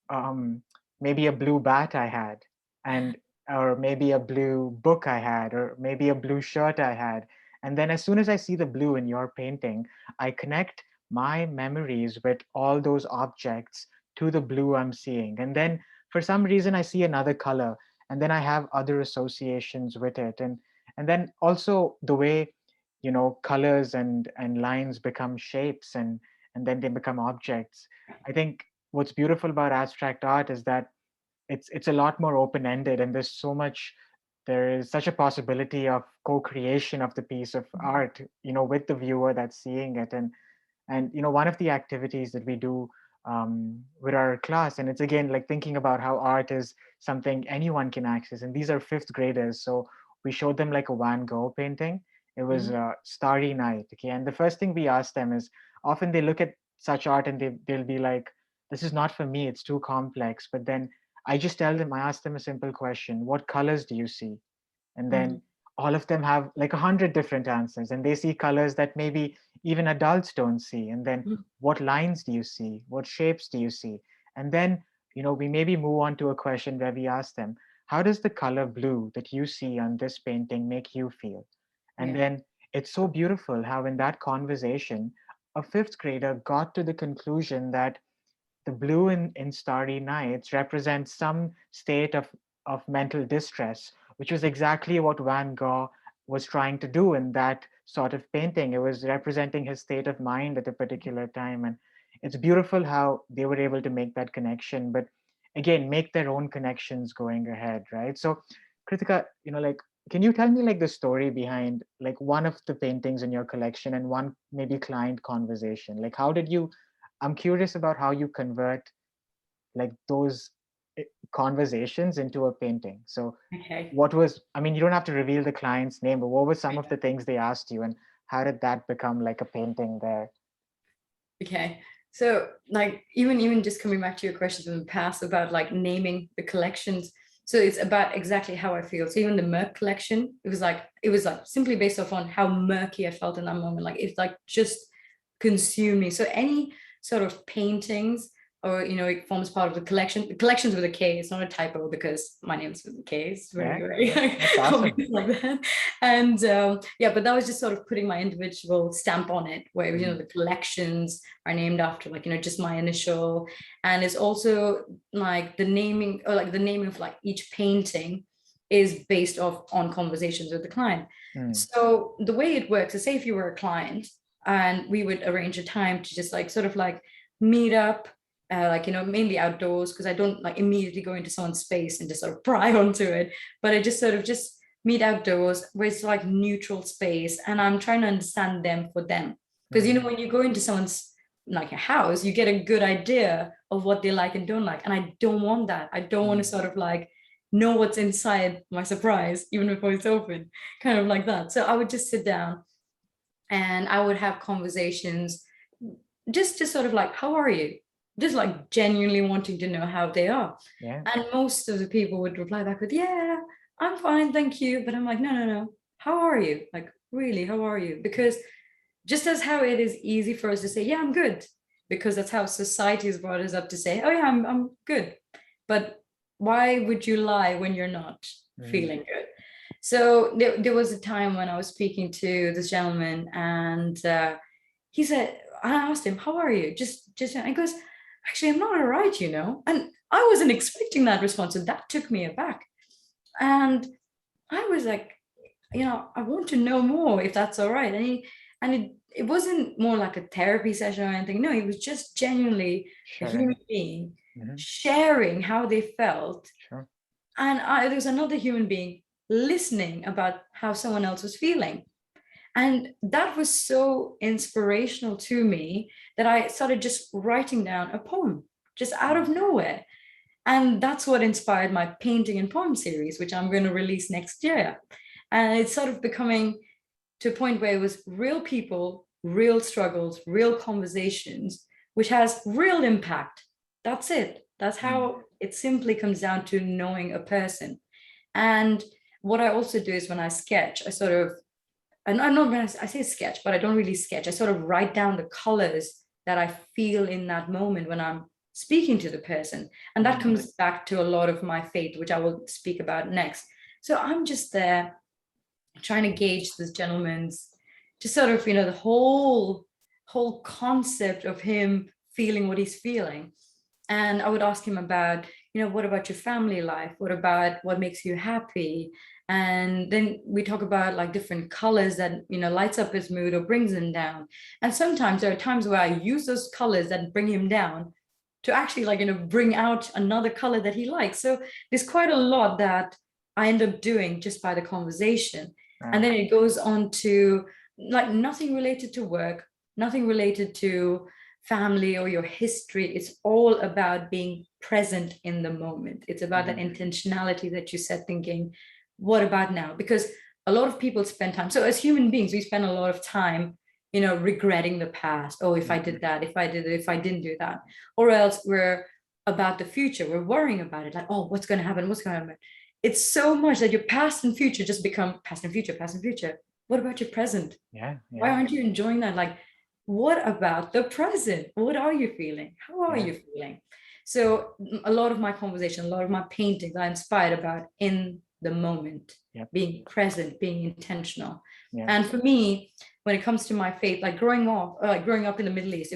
um, maybe a blue bat I had, and or maybe a blue book I had, or maybe a blue shirt I had. And then as soon as I see the blue in your painting, I connect my memories with all those objects to the blue I'm seeing. And then for some reason I see another color, and then I have other associations with it. And then also the way colors and lines become shapes, and then they become objects. I think what's beautiful about abstract art is that it's a lot more open ended, and there is such a possibility of co-creation of the piece of art, with the viewer that's seeing it. And one of the activities that we do with our class, and it's again like thinking about how art is something anyone can access, and these are fifth graders, so we showed them like a Van Gogh painting. It was Mhm. Starry Night. Okay, and the first thing we ask them is, often they look at such art and they'll be like, this is not for me, it's too complex. But then I ask them a simple question: what colors do you see? And Mhm. then all of them have like 100 different answers, and they see colors that maybe even adults don't see. And then Mhm. what lines do you see? What shapes do you see? And then we maybe move on to a question where we ask them, how does the color blue that you see on this painting make you feel? And Yeah. then it's so beautiful how in that conversation a fifth grader got to the conclusion that the blue in Starry Nights represents some state of mental distress, which was exactly what Van Gogh was trying to do in that sort of painting. It was representing his state of mind at a particular time. And it's beautiful how they were able to make that connection, but again, make their own connections going ahead, right? So, Kritika, like, can you tell me like the story behind like one of the paintings in your collection and one maybe client conversation? Like, I'm curious about how you convert like those conversations into a painting. So Okay. I mean, you don't have to reveal the client's name, but what were some of the things they asked you, and how did that become like a painting there? Okay. So like even just coming back to your questions in the past about like naming the collections. So it's about exactly how I feel. So even the Merc collection, it was like simply based off on how murky I felt in that moment. Like it's like just consumed me. So any sort of paintings or it forms part of the collection. The collection's with a K, it's not a typo because my name's with a K. It's very, Yeah, very yeah, that's awesome. obvious like that. And yeah, but that was just sort of putting my individual stamp on it, where Mm, the collections are named after like just my initial, and it's also like the naming, or like the naming of like each painting is based off on conversations with the client. mm, So the way it works is, say if you were a client and we would arrange a time to just like sort of like meet up, like mainly outdoors, because I don't like immediately go into someone's space and just sort of pry onto it, but I just sort of meet outdoors where it's like neutral space and I'm trying to understand them for them. Because, when you go into someone's like a house, you get a good idea of what they like and don't like. And I don't want that. I don't want to sort of like know what's inside my surprise, even before it's open, kind of like that. So I would just sit down and I would have conversations, just sort of like, how are you? Just like genuinely wanting to know how they are. Yeah. And most of the people would reply back with, yeah, I'm fine, thank you. But I'm like, no, no, no. How are you? Like, really, how are you? Because just as how it is easy for us to say, yeah, I'm good, because that's how society has brought us up to say, oh yeah, I'm good. But why would you lie when you're not feeling good? So there was a time when I was speaking to this gentleman, and he said, I asked him, how are you? Just, and he goes, actually, I'm not all right, And I wasn't expecting that response. And that took me aback. And I was like, I want to know more if that's all right. And it wasn't more like a therapy session or anything. No, it was just genuinely a human being sharing how they felt. Sure. And there was another human being listening about how someone else was feeling. And that was so inspirational to me that I started just writing down a poem just out of nowhere. And that's what inspired my painting and poem series, which I'm going to release next year. And it's sort of becoming to a point where it was real people, real struggles, real conversations, which has real impact. That's it. That's how it simply comes down to knowing a person. And what I also do is when I sketch, I sort of, and I'm not when I say sketch, but I don't really sketch. I sort of write down the colors that I feel in that moment when I'm speaking to the person. And that comes back to a lot of my faith, which I will speak about next. So I'm just there trying to gauge this gentleman's just sort of, the whole concept of him feeling what he's feeling. And I would ask him about, what about your family life? What about what makes you happy? And then we talk about like different colors that, lights up his mood or brings him down. And sometimes there are times where I use those colors that bring him down to actually bring out another color that he likes. So there's quite a lot that I end up doing just by the conversation. And then it goes on to like nothing related to work, nothing related to family or your history. It's all about being present in the moment. It's about that intentionality that you said, thinking, what about now? Because a lot of people spend time. So as human beings, we spend a lot of time, regretting the past. Oh, if I did that, if I did it, if I didn't do that. Or else we're about the future. We're worrying about it. Like, oh, what's going to happen? What's going to happen? It's so much that your past and future just become past and future, past and future. What about your present? Yeah. Why aren't you enjoying that? Like, what about the present? What are you feeling? How are you feeling? So a lot of my conversation, a lot of my paintings are inspired about in the moment, being present, being intentional. And for me, when it comes to my faith, like growing up in the Middle East,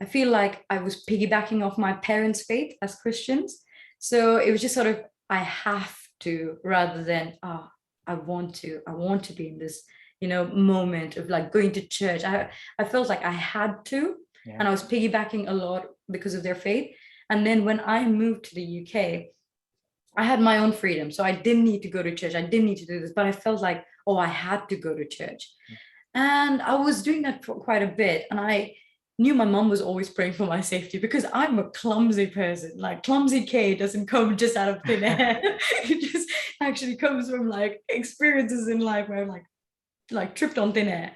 I feel like I was piggybacking off my parents' faith as Christians. So it was just sort of, I have to, rather than, I want to be in this, moment of like going to church. I felt like I had to, and I was piggybacking a lot because of their faith. And then when I moved to the UK, I had my own freedom. So I didn't need to go to church. I didn't need to do this, but I felt like, oh, I had to go to church. And I was doing that for quite a bit. And I knew my mom was always praying for my safety because I'm a clumsy person. Like clumsy K doesn't come just out of thin air. It just actually comes from like experiences in life where I'm like tripped on thin air.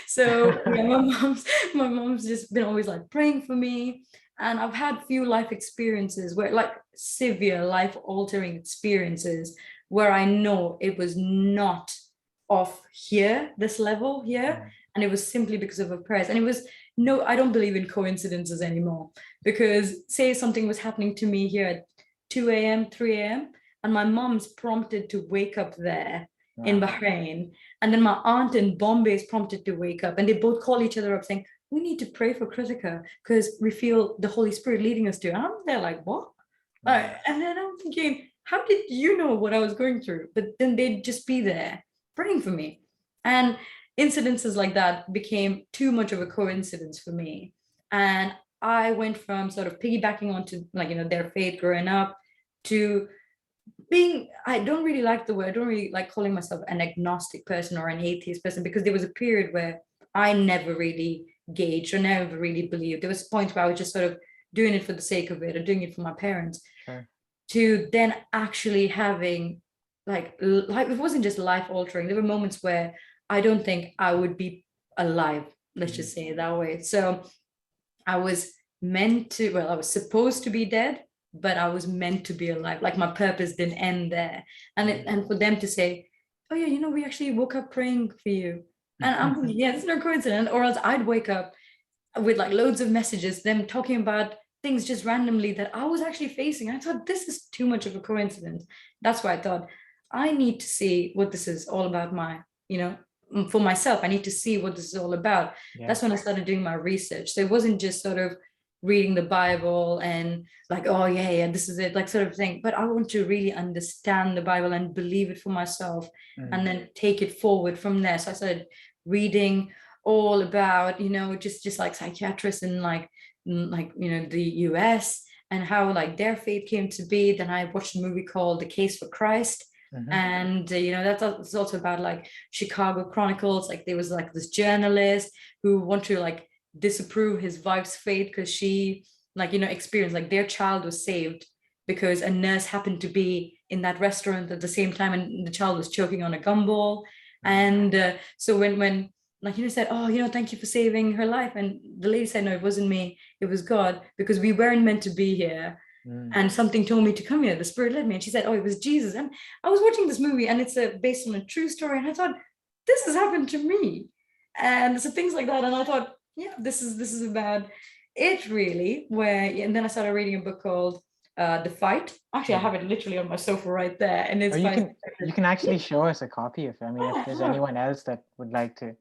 So yeah, my mom's just been always like praying for me. And I've had few life experiences where like severe life altering experiences where I know it was not off here, this level here. And it was simply because of a prayers. And it was I don't believe in coincidences anymore, because say something was happening to me here at 2 a.m., 3 a.m., and my mom's prompted to wake up there in Bahrain. And then my aunt in Bombay is prompted to wake up, and they both call each other up saying, we need to pray for Kritika because we feel the Holy Spirit leading us to. And I'm there like, what? And then I'm thinking, how did you know what I was going through? But then they'd just be there praying for me. And incidences like that became too much of a coincidence for me. And I went from sort of piggybacking onto their faith growing up to being, I don't really like the word, I don't really like calling myself an agnostic person or an atheist person, because there was a period where I never really gauged or never really believed. There was a point where I was just sort of doing it for the sake of it or doing it for my parents, Sure. to then actually having like it wasn't just life altering. There were moments where I don't think I would be alive, let's Mhm. just say it that way. So I was meant to, well, I was supposed to be dead, but I was meant to be alive. Like my purpose didn't end there. And for them to say, oh yeah, we actually woke up praying for you. And I'm thinking, yeah, it's no coincidence. Or else I'd wake up with like loads of messages, them talking about things just randomly that I was actually facing. I thought this is too much of a coincidence. That's why I thought I need to see what this is all about. For myself, I need to see what this is all about. Yeah. That's when I started doing my research. So it wasn't just sort of reading the Bible and like, oh yeah, yeah, this is it, like sort of thing. But I want to really understand the Bible and believe it for myself, and then take it forward from there. So I started reading all about, just like psychiatrists in the US, and how like their faith came to be. Then I watched a movie called The Case for Christ. And that's also about like Chicago Chronicles. Like there was like this journalist who wanted to like disapprove his wife's faith because she experienced like their child was saved because a nurse happened to be in that restaurant at the same time, and the child was choking on a gumball. And so when said, oh, thank you for saving her life, and the lady said, no, it wasn't me, it was God, because we weren't meant to be here, and something told me to come here, the spirit led me. And she said, oh, it was Jesus. And I was watching this movie, and it's based on a true story, and I thought, this has happened to me. And so things like that, and I thought, yeah, this is about it really. And then I started reading a book called The Fight. Actually, I have it literally on my sofa right there, and Or it's by you can actually show us a copy of it. I mean, if there's anyone else that would like to.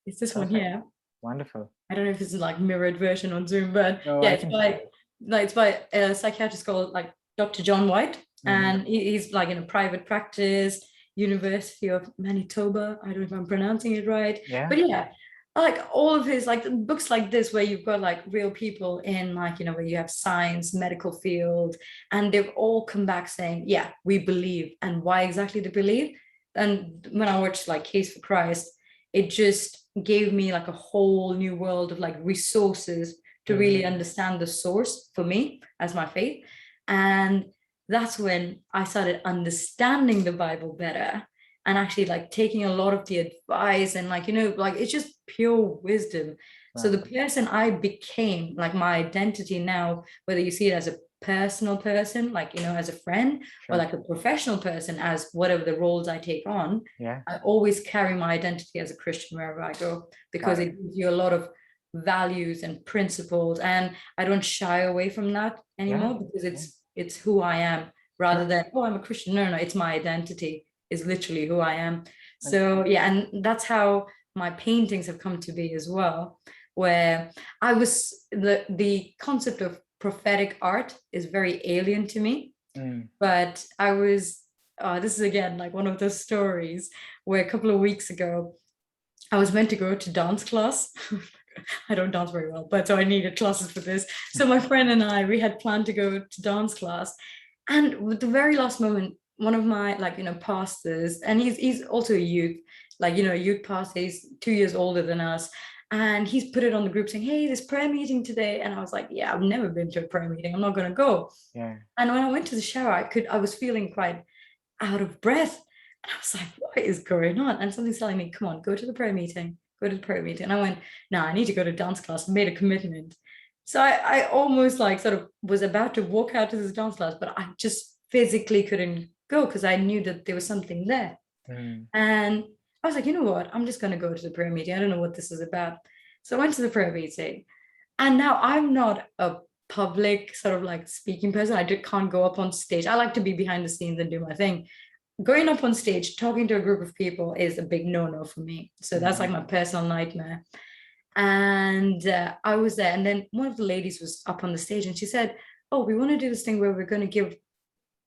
it's this one Perfect. here. Wonderful. I don't know if this is like mirrored version on Zoom, but No, yeah, I it's can. by a psychiatrist called like Dr. John White, and he's like in a private practice, University of Manitoba. I don't know if I'm pronouncing it right, Yeah. but yeah, like all of his like books like this, where you've got like real people in like where you have science, medical field, and they've all come back saying, yeah, we believe, and why exactly they believe. And when I watched like Case for Christ, it just gave me like a whole new world of like resources to really understand the source for me as my faith. And that's when I started understanding the Bible better, and actually like taking a lot of the advice, and like it's just pure wisdom. So the person I became, like my identity now, whether you see it as a personal person, like as a friend, or like a professional person, as whatever the roles I take on, Yeah. I always carry my identity as a Christian wherever I go, because it gives you a lot of values and principles, and I don't shy away from that anymore, because it's who I am, rather than, oh, I'm a Christian. No, it's my identity is literally who I am. So yeah, and that's how my paintings have come to be as well, where the concept of prophetic art is very alien to me. But I was this is again like one of those stories where a couple of weeks ago I was meant to go to dance class. I don't dance very well, but so I needed classes for this. So my friend and we had planned to go to dance class, and with the very last moment, one of my pastors, and he's also a youth, youth pastor. He's 2 years older than us, and he's put it on the group saying, hey, there's prayer meeting today. And I was like, yeah, I've never been to a prayer meeting, I'm not going to go. Yeah. And when I went to the shower, I was feeling quite out of breath. And I was like, what is going on? And something's telling me, come on, go to the prayer meeting, go to the prayer meeting. And I went, no, I need to go to dance class. I made a commitment. So I almost like sort of was about to walk out to this dance class, but I just physically couldn't go because I knew that there was something there. And I was like, you know what? I'm just going to go to the prayer meeting. I don't know what this is about. So I went to the prayer meeting. And now I'm not a public sort of like speaking person. I can't go up on stage. I like to be behind the scenes and do my thing. Going up on stage, talking to a group of people is a big no-no for me. So that's like my personal nightmare. And I was there. And then one of the ladies was up on the stage and she said, oh, we want to do this thing where we're going to give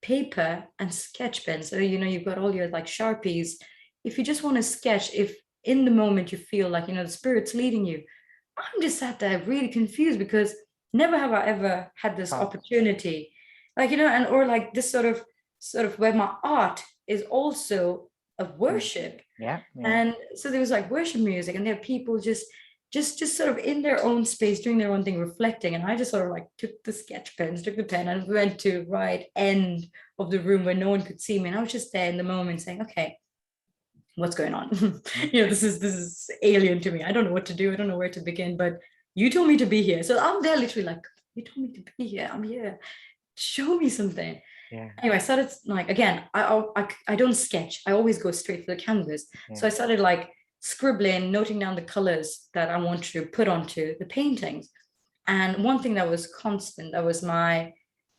paper and sketch pens. So, you've got all your like Sharpies. If you just want to sketch, if in the moment you feel like, the spirit's leading you. I'm just sat there really confused because never have I ever had this opportunity. Like, and or like this sort of where my art is also of Mm. worship. Yeah, yeah. And so there was like worship music, and there are people just sort of in their own space doing their own thing, reflecting. And I just sort of like took the sketch pens, took the pen, and went to right end of the room where no one could see me. And I was just there in the moment saying, okay, what's going on? This is alien to me. I don't know what to do. I don't know where to begin, but you told me to be here. So I'm there literally like, you told me to be here. I'm here. Show me something. Yeah, Anyway, I started like, again, I don't sketch. I always go straight for the canvas. yeah, So I started like scribbling, noting down the colors that I want to put onto the paintings. And one thing that was constant, that was my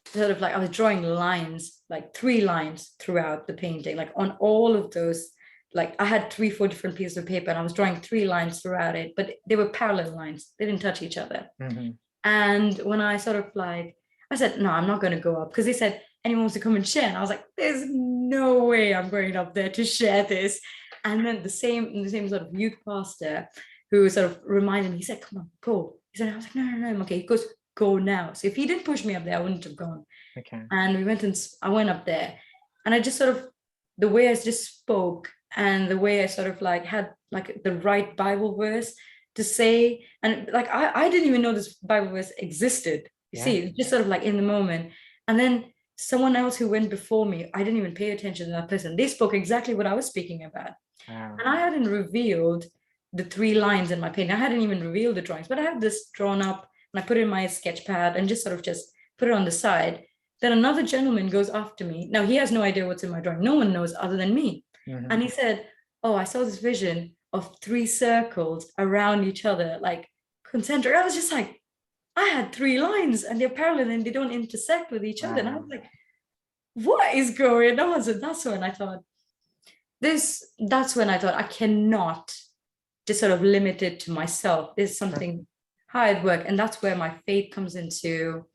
sort of like, I was drawing lines, like 3 lines throughout the painting, like on all of those. Like I had 3, 4 different pieces of paper, and I was drawing 3 lines throughout it, but they were parallel lines. They didn't touch each other. hmm, And when I sort of like, I said, no, I'm not going to go up, because they said, anyone wants to come and share. And I was like, there's no way I'm going up there to share this. And then the same sort of youth pastor who sort of reminded me, he said, come on, go. He said, I was like, no, no, no, I'm okay. He goes, go now. So if he didn't push me up there, I wouldn't have gone. okay. And I went up there, and I just sort of, the way I just spoke, and the way I sort of like had like the right Bible verse to say, and like I didn't even know this Bible verse existed. You Yeah, see, just sort of like in the moment. And then someone else who went before me, I didn't even pay attention to that person. They spoke exactly what I was speaking about. wow. And I hadn't revealed the 3 lines in my painting. I hadn't even revealed the drawings, but I had this drawn up, and I put it in my sketch pad and just sort of just put it on the side. Then another gentleman goes after me. Now he has no idea what's in my drawing. No one knows other than me. Hmm. And he said, oh, I saw this vision of 3 circles around each other, like concentric. I was just like, I had 3 lines and they're parallel and they don't intersect with each other. And I was Wow. like, what is going on? So that's when I thought I cannot just sort of limit it to myself. There's something hard work. And that's where my faith comes into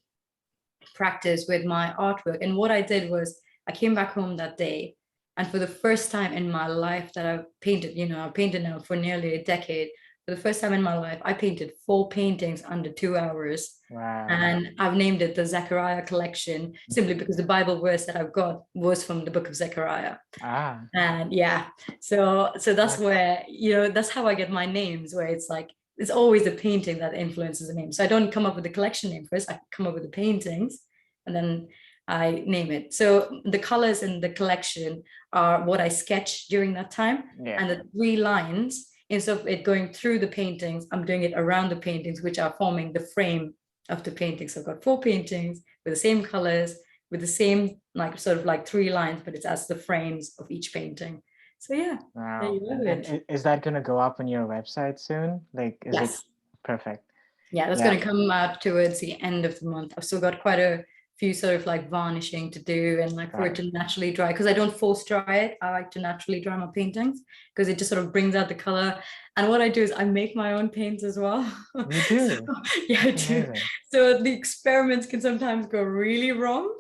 practice with my artwork. And what I did was I came back home that day, and for the first time in my life that I've painted, I've painted now for nearly a decade. For the first time in my life, I painted 4 paintings under 2 hours. Wow. And I've named it the Zechariah collection, simply because the Bible verse that I've got was from the book of Zechariah. Ah, And yeah, so that's that's where, that's how I get my names, where it's like it's always a painting that influences the name. So I don't come up with the collection name first, I come up with the paintings, and then I name it. So the colors in the collection are what I sketch during that time. yeah. And the 3 lines, instead of it going through the paintings, I'm doing it around the paintings, which are forming the frame of the paintings. So I've got 4 paintings with the same colors, with the same like sort of like 3 lines, but it's as the frames of each painting. So yeah, there Wow. you have And it. is that going to go up on your website soon? Like, is it Yes. perfect? Yeah, that's Yeah. going to come out towards the end of the month. I've still got quite a few sort of like varnishing to do, and like for Got it it. to naturally dry, because I don't force dry it. I like to naturally dry my paintings because it just sort of brings out the color. And what I do is I make my own paints as well. You So do. yeah, I That's do. amazing. So the experiments can sometimes go really wrong.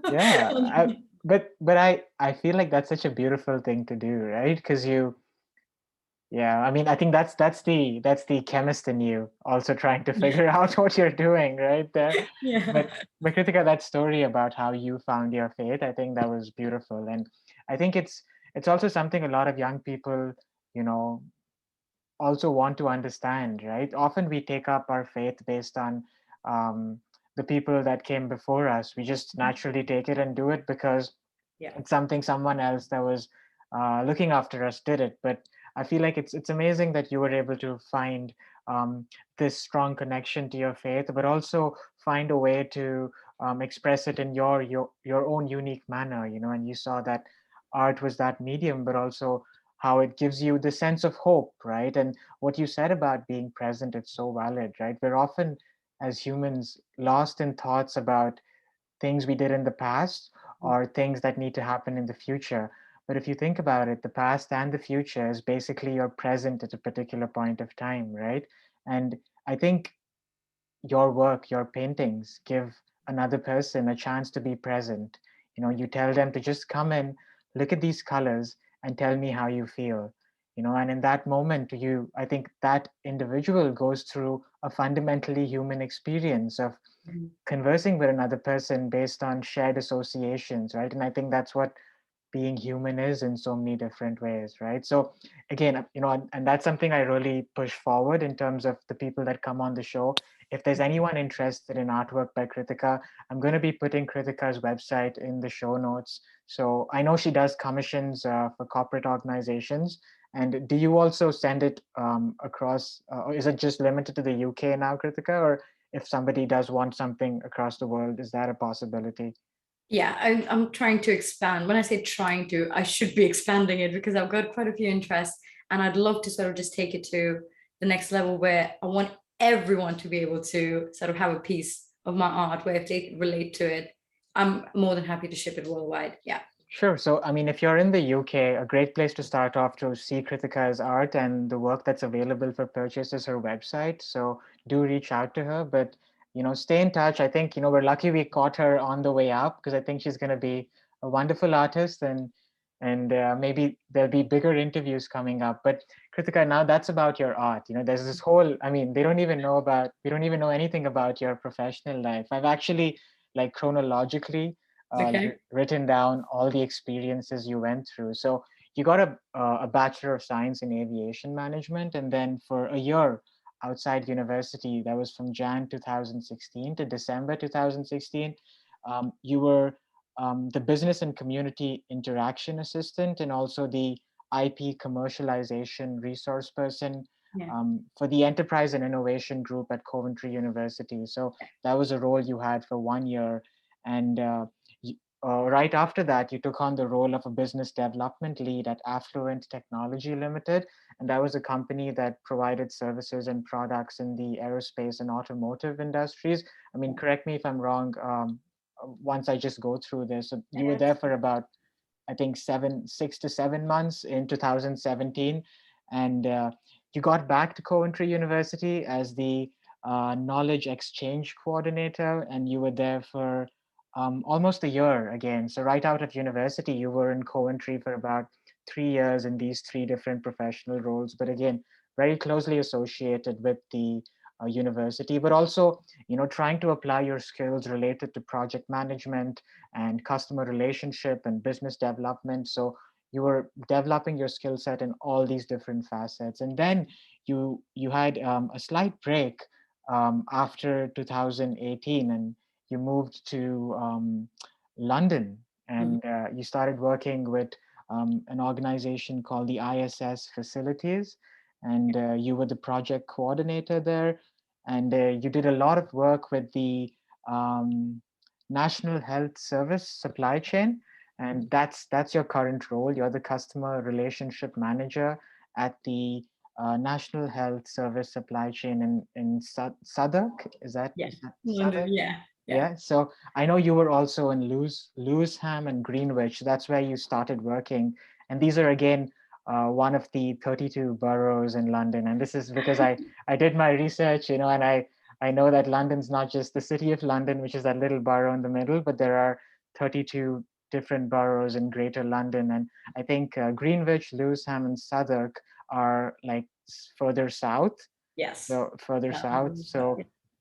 Yeah. But I feel like that's such a beautiful thing to do, right? Because yeah, I mean, I think that's the chemist in you also trying to Yeah. figure out what you're doing right there. Yeah. But Kritika, that story about how you found your faith, I think that was beautiful, and I think it's also something a lot of young people, you know, also want to understand, right? Often we take up our faith based on um, the people that came before us. We just naturally take it and do it because Yeah. it's something someone else that was looking after us did it. But I feel like it's amazing that you were able to find this strong connection to your faith, but also find a way to express it in your own unique manner. And you saw that art was that medium, but also how it gives you the sense of hope, right? And what you said about being present, it's so valid, right? We're often, as humans, lost in thoughts about things we did in the past or things that need to happen in the future. But if you think about it, the past and the future is basically your present at a particular point of time, right? And I think your work, your paintings give another person a chance to be present. You tell them to just come in, look at these colors, and tell me how you feel. And in that moment, I think that individual goes through a fundamentally human experience of Mhm. conversing with another person based on shared associations, right? And I think that's what being human is in so many different ways, right? So again, and that's something I really push forward in terms of the people that come on the show. If there's anyone interested in artwork by Kritika, I'm going to be putting Kritika's website in the show notes. So I know she does commissions for corporate organizations. And do you also send it across, or is it just limited to the UK now, Kritika? Or if somebody does want something across the world, is that a possibility? Yeah, I'm trying to expand. When I say trying to, I should be expanding it because I've got quite a few interests, and I'd love to sort of just take it to the next level where I want everyone to be able to sort of have a piece of my art where if they relate to it, I'm more than happy to ship it worldwide. Yeah. Sure. So, I mean, if you're in the UK, a great place to start off to see Kritika's art and the work that's available for purchase is her website. So do reach out to her, but stay in touch. I think we're lucky we caught her on the way up because I think she's going to be a wonderful artist, and maybe there'll be bigger interviews coming up. But Kritika, now that's about your art. There's this whole. I mean, we don't even know anything about your professional life. I've actually like chronologically Okay. written down all the experiences you went through. So you got a Bachelor of Science in Aviation Management, and then for a year outside university, that was from Jan 2016 to December 2016, you were the Business and Community Interaction Assistant and also the IP Commercialization Resource Person Yeah. for the Enterprise and Innovation Group at Coventry University. So that was a role you had for 1 year. And right after that, you took on the role of a business development lead at Affluent Technology Limited. And that was a company that provided services and products in the aerospace and automotive industries. I mean, correct me if I'm wrong. Once I just go through this, so you were there Yes. for about, I think 6 to 7 months in 2017, and you got back to Coventry University as the knowledge exchange coordinator, and you were there for almost a year again. So right out of university, you were in Coventry for about 3 years in these three different professional roles. But again, very closely associated with the university, but also trying to apply your skills related to project management and customer relationship and business development. So you were developing your skill set in all these different facets, and then you had a slight break after 2018, and you moved to London, Mhm. and you started working with an organization called the ISS Facilities, and you were the project coordinator there, and you did a lot of work with the um, National Health Service supply chain, and that's your current role. You're the customer relationship manager at the National Health Service supply chain in Southwark. Is that Yeah. is that London. Southwark? Yeah. Yeah. Yeah. So I know you were also in Lewisham and Greenwich. That's where you started working, and these are again one of the 32 boroughs in London. And this is because I did my research, and I know that London's not just the city of London, which is that little borough in the middle, but there are 32 different boroughs in Greater London. And I think Greenwich, Lewisham, and Southwark are like further south, Yes. so further Yeah. south.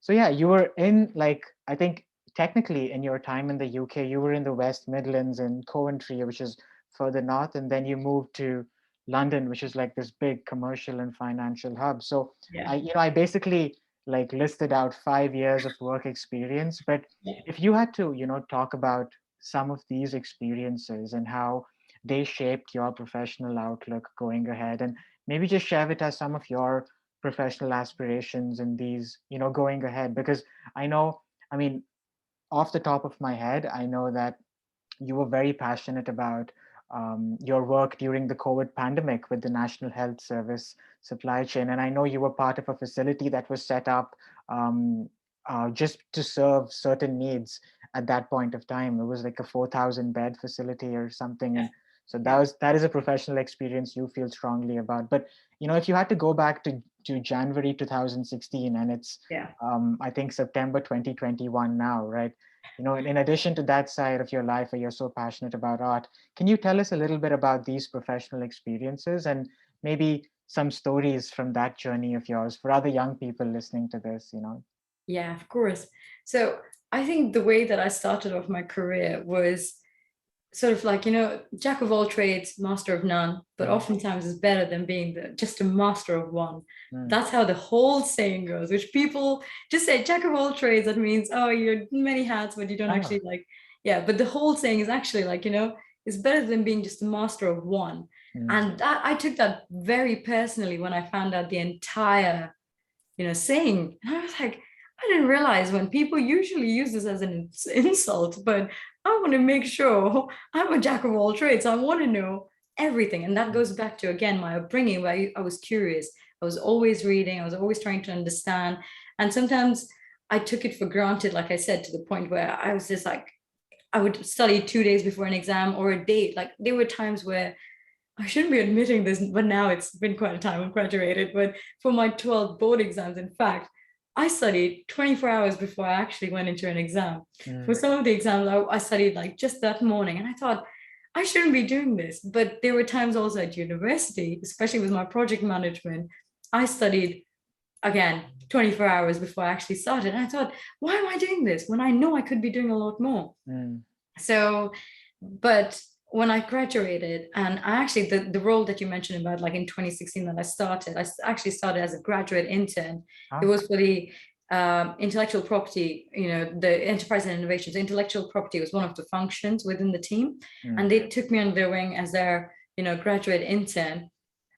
So yeah, you were in, like, I think technically in your time in the UK, you were in the West Midlands in Coventry, which is further north, and then you moved to London, which is like this big commercial and financial hub. So Yeah. I basically like listed out 5 years of work experience. But Yeah. if you had to, talk about some of these experiences and how they shaped your professional outlook going ahead, and maybe just share with us some of your professional aspirations in these, going ahead, because I know, I mean, off the top of my head, I know that you were very passionate about your work during the COVID pandemic with the National Health Service supply chain. And I know you were part of a facility that was set up um, just to serve certain needs at that point of time. It was like a 4,000 bed facility or something. Yeah. And so Yeah. that is a professional experience you feel strongly about. But if you had to go back to January 2016, and it's Yeah. I think September 2021 now, right? In addition to that side of your life where you're so passionate about art, can you tell us a little bit about these professional experiences and maybe some stories from that journey of yours for other young people listening to this? Yeah, of course. So I think the way that I started off my career was sort of like, jack of all trades, master of none, but Mm, oftentimes is better than being just a master of one. mm. That's how the whole saying goes, which people just say jack of all trades. That means, oh, you're many hats, but you don't Ah, actually like, yeah. But the whole saying is actually like, it's better than being just a master of one. mm, And that I took that very personally when I found out the entire saying. And I was like, I didn't realize when people usually use this as an insult, but I want to make sure I'm a jack of all trades. I want to know everything. And that mm, goes back to, again, my upbringing where I was curious. I was always reading, I was always trying to understand. And sometimes I took it for granted, like I said, to the point where I was just like, I would study 2 days before an exam or a date. Like there were times where I shouldn't be admitting this, but now it's been quite a time. I've graduated. But for my 12 board exams, in fact, I studied 24 hours before I actually went into an exam. For mm, some of the exams, I studied like just that morning. And I thought, I shouldn't be doing this. But there were times also at university, especially with my project management, I studied again 24 hours before I actually started. And I thought, why am I doing this when I know I could be doing a lot more? mm. So, but when I graduated, and I actually, the role that you mentioned about like in 2016 that I started, actually started as a graduate intern. It Ah, was for the intellectual property, the enterprise and innovations. Intellectual property was one of the functions within the team. mm, And they took me under their wing as their, graduate intern.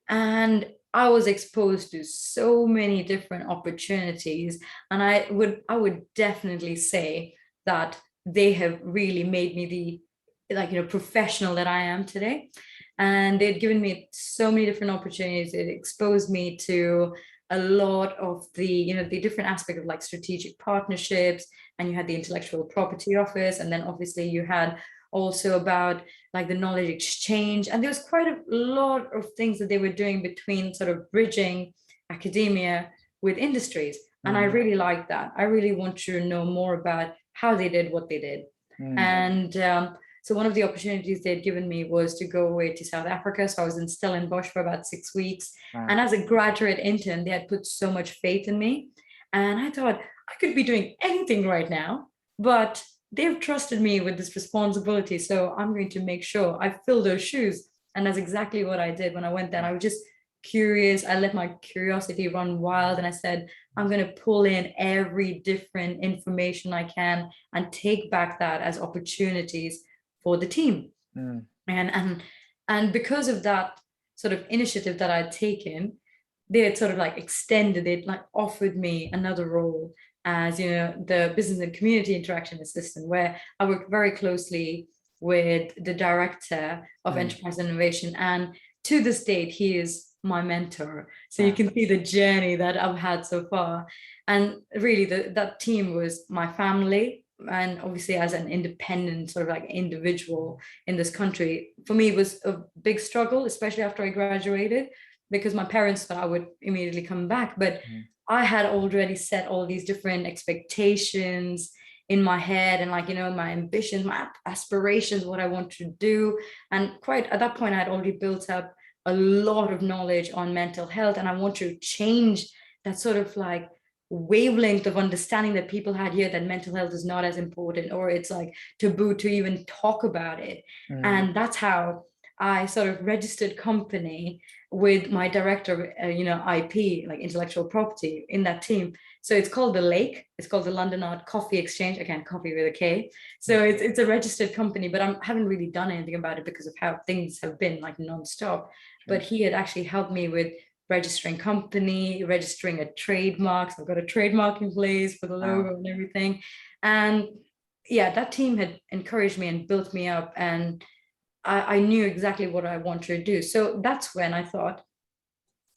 And I was exposed to so many different opportunities. And I would definitely say that they have really made me the like professional that I am today. And they'd given me so many different opportunities. It exposed me to a lot of the different aspect of like strategic partnerships. And you had the intellectual property office, and then obviously you had also about like the knowledge exchange. And there was quite a lot of things that they were doing between sort of bridging academia with industries. And I mm, really like that. I really want to know more about how they did what they did. mm. And so one of the opportunities they'd given me was to go away to South Africa. So I was in Stellenbosch for about 6 weeks. Ah, And as a graduate intern, they had put so much faith in me. And I thought I could be doing anything right now, but they've trusted me with this responsibility. So I'm going to make sure I fill those shoes. And that's exactly what I did when I went there. I was just curious. I let my curiosity run wild, and I said, I'm going to pull in every different information I can and take back that as opportunities for the team. mm, And because of that sort of initiative that I'd taken, they had sort of like extended it, like offered me another role as the business and community interaction assistant, where I work very closely with the director of mm. enterprise innovation. And to this date, he is my mentor. So you Ah, can see the journey that I've had so far. And really, that team was my family. And obviously, as an independent sort of like individual in this country, for me, it was a big struggle, especially after I graduated, because my parents thought I would immediately come back. But mm, I had already set all these different expectations in my head, and like my ambitions, my aspirations, what I want to do. And quite at that point I had already built up a lot of knowledge on mental health, and I want to change that sort of like wavelength of understanding that people had here, that mental health is not as important, or it's like taboo to even talk about it. mm. And that's how I sort of registered company with my director, IP, like intellectual property in that team. So it's called the Lake. It's called the London Art Coffee Exchange. Again, coffee with a K. So it's a registered company, but I haven't really done anything about it because of how things have been like nonstop. But Sure. he had actually helped me with registering company, registering a trademark. So I've got a trademark in place for the Ah, logo and everything. And yeah, that team had encouraged me and built me up, and I knew exactly what I wanted to do. So that's when I thought,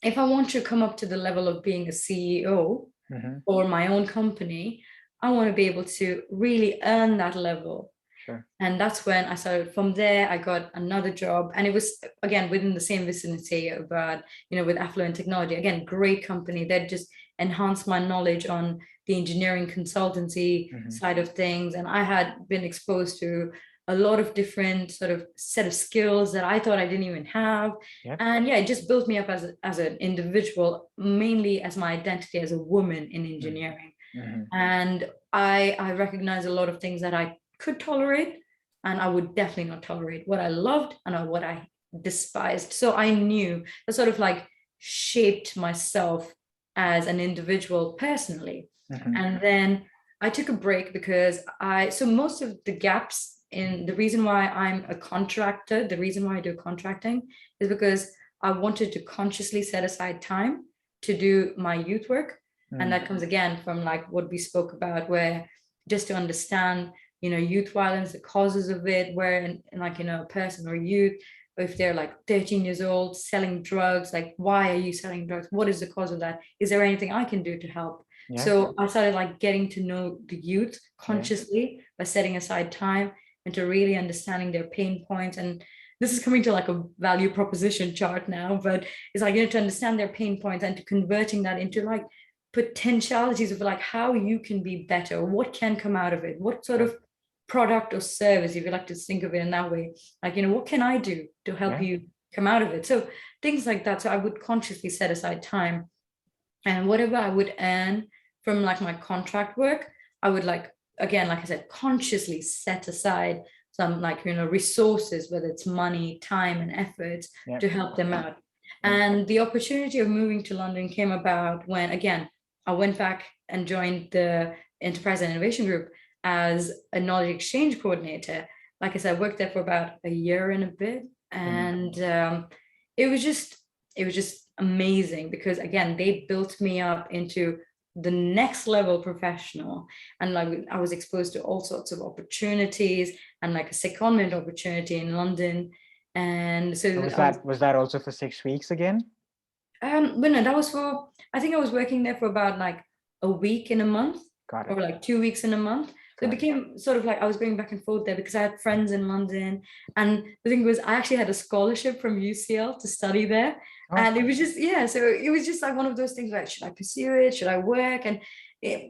if I want to come up to the level of being a CEO mhm. or my own company, I want to be able to really earn that level. Sure. And that's when I started. From there, I got another job, and it was again within the same vicinity, but with Affluent Technology. Again, great company that just enhanced my knowledge on the engineering consultancy Mhm. side of things. And I had been exposed to a lot of different sort of set of skills that I thought I didn't even have. Yep. And yeah, it just built me up as an individual, mainly as my identity as a woman in Mm, engineering. mhm. And I recognize a lot of things that I could tolerate, and I would definitely not tolerate what I loved and what I despised. So I knew that sort of like shaped myself as an individual personally. Mm-hmm. And then I took a break because so most of the gaps in the reason why I'm a contractor, the reason why I do contracting is because I wanted to consciously set aside time to do my youth work. And that comes again from like what we spoke about, where just to understand, youth violence, the causes of it, where like, a person or youth, if they're like 13 years old selling drugs, like why are you selling drugs? What is the cause of that? Is there anything I can do to help? Yeah. So I started like getting to know the youth consciously by setting aside time and to really understanding their pain points. And this is coming to like a value proposition chart now, but it's like, to understand their pain points and to converting that into like potentialities of like how you can be better, what can come out of it, what sort of product or service, if you like to think of it in that way, like, what can I do to help you come out of it? So things like that. So I would consciously set aside time, and whatever I would earn from like my contract work, I would like, again, like I said, consciously set aside some like, resources, whether it's money, time, and efforts to help them out. And the opportunity of moving to London came about when, again, I went back and joined the Enterprise and Innovation Group as a knowledge exchange coordinator. Like I said, I worked there for about a year and a bit, and it was just amazing because, again, they built me up into the next level professional, and like I was exposed to all sorts of opportunities and like a secondment opportunity in London. And so was that also for 6 weeks again? But no, that was for, I think I was working there for about like a week in a month. Got it. Or like 2 weeks in a month. So it became sort of like I was going back and forth there because I had friends in London. And the thing was, I actually had a scholarship from UCL to study there. And it was just, so it was just like one of those things like, should I pursue it? Should I work?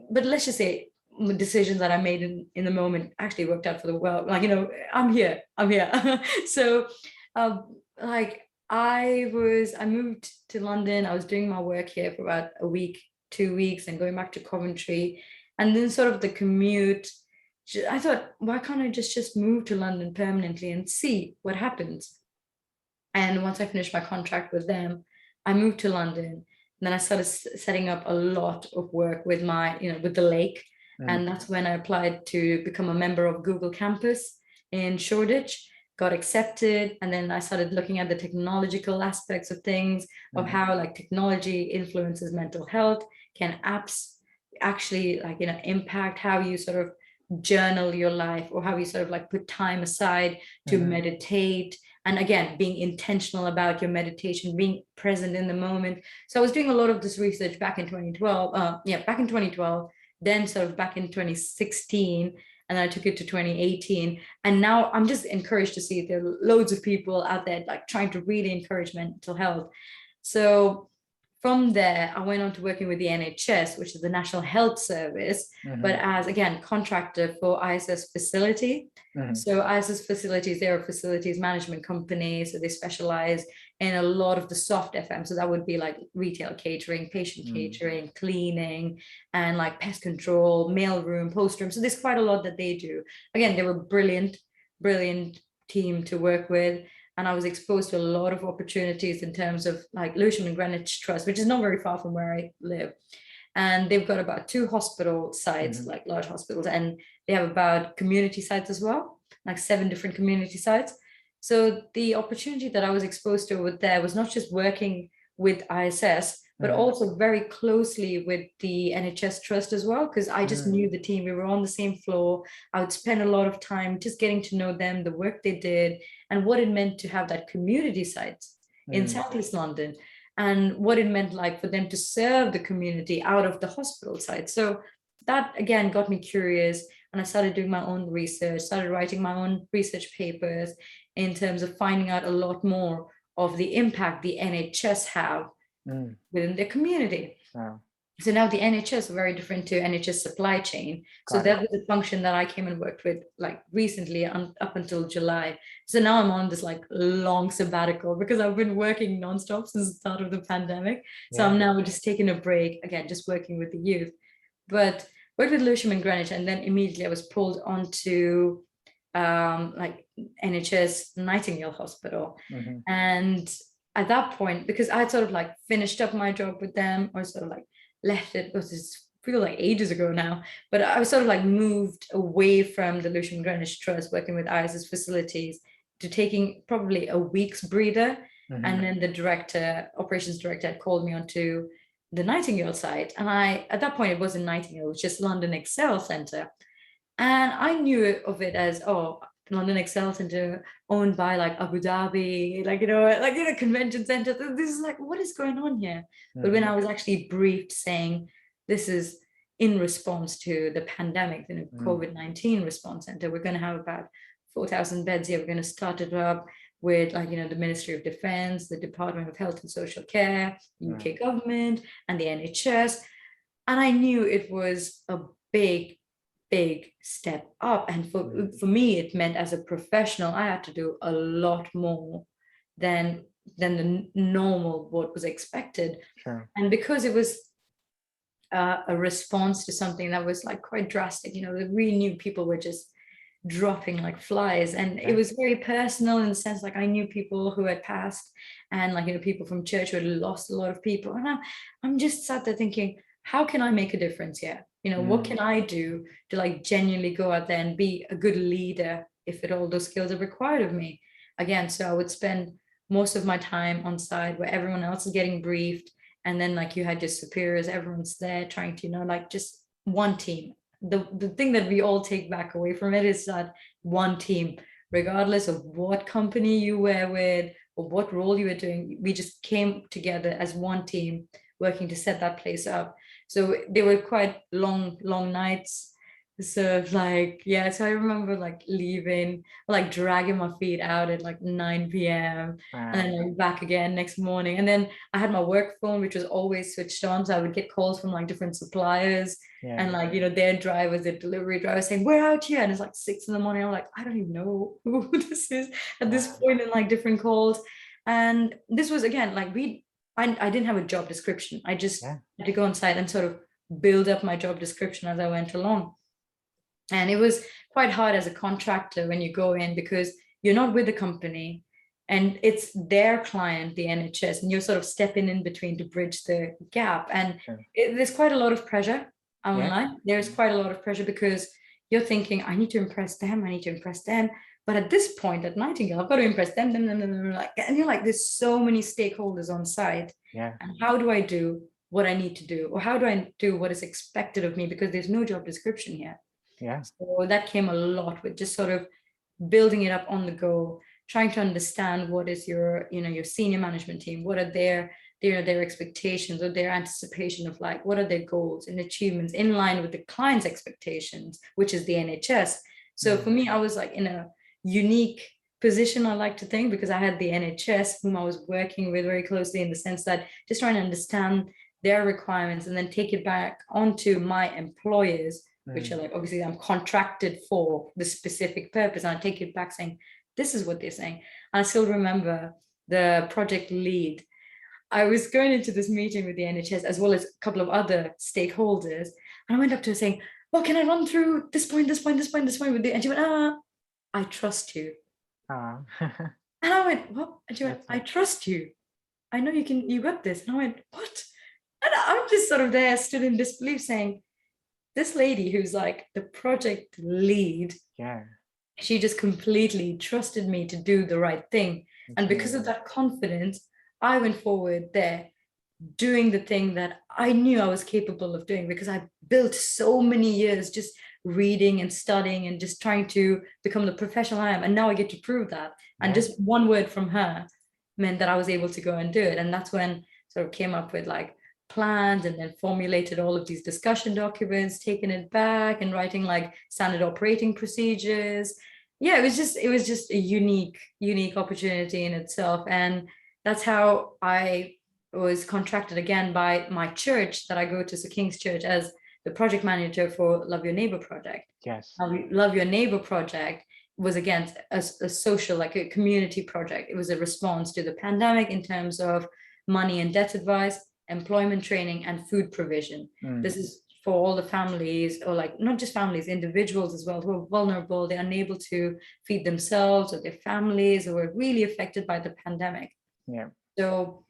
But let's just say decisions that I made in the moment actually worked out for the well. Like, I'm here. So like I moved to London. I was doing my work here for about a week, 2 weeks, and going back to Coventry. And then sort of the commute, I thought, why can't I just move to London permanently and see what happens? And once I finished my contract with them, I moved to London. And then I started setting up a lot of work with with the lake. And that's when I applied to become a member of Google Campus in Shoreditch, got accepted. And then I started looking at the technological aspects of things, of how like technology influences mental health. Can apps actually like, impact how you sort of journal your life, or how you sort of like put time aside to meditate? And again, being intentional about your meditation, being present in the moment. So I was doing a lot of this research back in 2012, back in 2012, then sort of back in 2016, and I took it to 2018. And now I'm just encouraged to see there are loads of people out there like trying to really encourage mental health. So from there, I went on to working with the NHS, which is the National Health Service, but as, again, contractor for ISS Facility. So ISS Facilities, they're a facilities management company. So they specialize in a lot of the soft FM. So that would be like retail catering, patient catering, cleaning, and like pest control, mail room, post room. So there's quite a lot that they do. Again, they were brilliant team to work with. And I was exposed to a lot of opportunities in terms of like Lewisham and Greenwich Trust, which is not very far from where I live. And they've got about 2 hospital sites, like large hospitals, and they have about community sites as well, like 7 different community sites. So the opportunity that I was exposed to with there was not just working with ISS, but also very closely with the NHS Trust as well, because I just knew the team. We were on the same floor. I would spend a lot of time just getting to know them, the work they did, and what it meant to have that community site in Southeast London, and what it meant like for them to serve the community out of the hospital side. So that, again, got me curious, and I started doing my own research, started writing my own research papers in terms of finding out a lot more of the impact the NHS have within their community. Wow. So now the NHS are very different to NHS supply chain. So that was a function that I came and worked with like recently up until July. So now I'm on this like long sabbatical because I've been working nonstop since the start of the pandemic. So I'm now just taking a break, again, just working with the youth. But worked with Lewisham and Greenwich, and then immediately I was pulled onto like NHS Nightingale Hospital. Mm-hmm. And at that point, because I had sort of like finished up my job with them, or sort of like left it, because it's feel like ages ago now, but I was sort of like moved away from the Lucian Greenwich Trust, working with ISS facilities, to taking probably a week's breather. Mm-hmm. And then the operations director, had called me onto the Nightingale site. And at that point, it wasn't Nightingale, it was just London Excel Centre. And I knew of it as, oh, London Excel Center owned by like Abu Dhabi, convention center. This is like, what is going on here? But when Mm-hmm. I was actually briefed saying this is in response to the pandemic, the COVID-19 response center, we're going to have about 4,000 beds here. We're going to start it up with the Ministry of Defense, the Department of Health and Social Care, UK government, and the NHS. And I knew it was a big step up. And for me, it meant as a professional, I had to do a lot more than the normal, what was expected. Sure. And because it was a response to something that was like quite drastic, we knew people were just dropping like flies, and it was very personal in the sense, like I knew people who had passed, and people from church who had lost a lot of people. And I'm just sat there thinking, how can I make a difference here? What can I do to like genuinely go out there and be a good leader, if it all those skills are required of me? Again, so I would spend most of my time on site where everyone else is getting briefed, and then like you had your superiors, everyone's there trying to like just one team. The thing that we all take back away from it is that one team, regardless of what company you were with or what role you were doing, we just came together as one team, working to set that place up. So they were quite long nights. So like, yeah, so I remember like leaving, like dragging my feet out at like 9 p.m. and then like back again next morning. And then I had my work phone, which was always switched on. So I would get calls from like different suppliers and like, their drivers, their delivery drivers saying, we're out here. And it's like 6 a.m. I'm like, I don't even know who this is at this point in like different calls. And this was again, like I didn't have a job description. I just had to go on site and sort of build up my job description as I went along. And it was quite hard as a contractor when you go in, because you're not with the company and it's their client, the NHS, and you're sort of stepping in between to bridge the gap. And there's quite a lot of pressure. I won't lie. There's quite a lot of pressure, because you're thinking, I need to impress them. I need to impress them. But at this point at Nightingale, I've got to impress them. And you're like, there's so many stakeholders on site. And how do I do what I need to do? Or how do I do what is expected of me? Because there's no job description here. So that came a lot with just sort of building it up on the go, trying to understand what is your senior management team, what are their expectations or their anticipation of like, what are their goals and achievements in line with the client's expectations, which is the NHS. So for me, I was like in a unique position, I like to think, because I had the NHS whom I was working with very closely, in the sense that just trying to understand their requirements and then take it back onto my employers, which are like, obviously I'm contracted for the specific purpose. And I take it back saying, this is what they're saying. And I still remember the project lead. I was going into this meeting with the NHS as well as a couple of other stakeholders. And I went up to her saying, well, can I run through this point with you? And she went, I trust you. And I went, what? And she went, I trust you. I know you got this. And I went, what? And I'm just sort of there, stood in disbelief, saying, this lady who's like the project lead, she just completely trusted me to do the right thing. And because of that confidence, I went forward there doing the thing that I knew I was capable of doing, because I built so many years just reading and studying and just trying to become the professional I am. And now I get to prove that. And just one word from her meant that I was able to go and do it. And that's when sort of came up with like planned and then formulated all of these discussion documents, taking it back and writing like standard operating procedures. It was just a unique opportunity in itself. And that's how I was contracted again by my church that I go to, St. King's Church, as the project manager for Love Your Neighbor project. Love Your Neighbor project was again a social, like a community project. It was a response to the pandemic in terms of money and debt advice, employment training, and food provision. This is for all the families, or like not just families, individuals as well, who are vulnerable, they're unable to feed themselves or their families, or were really affected by the pandemic. Yeah. So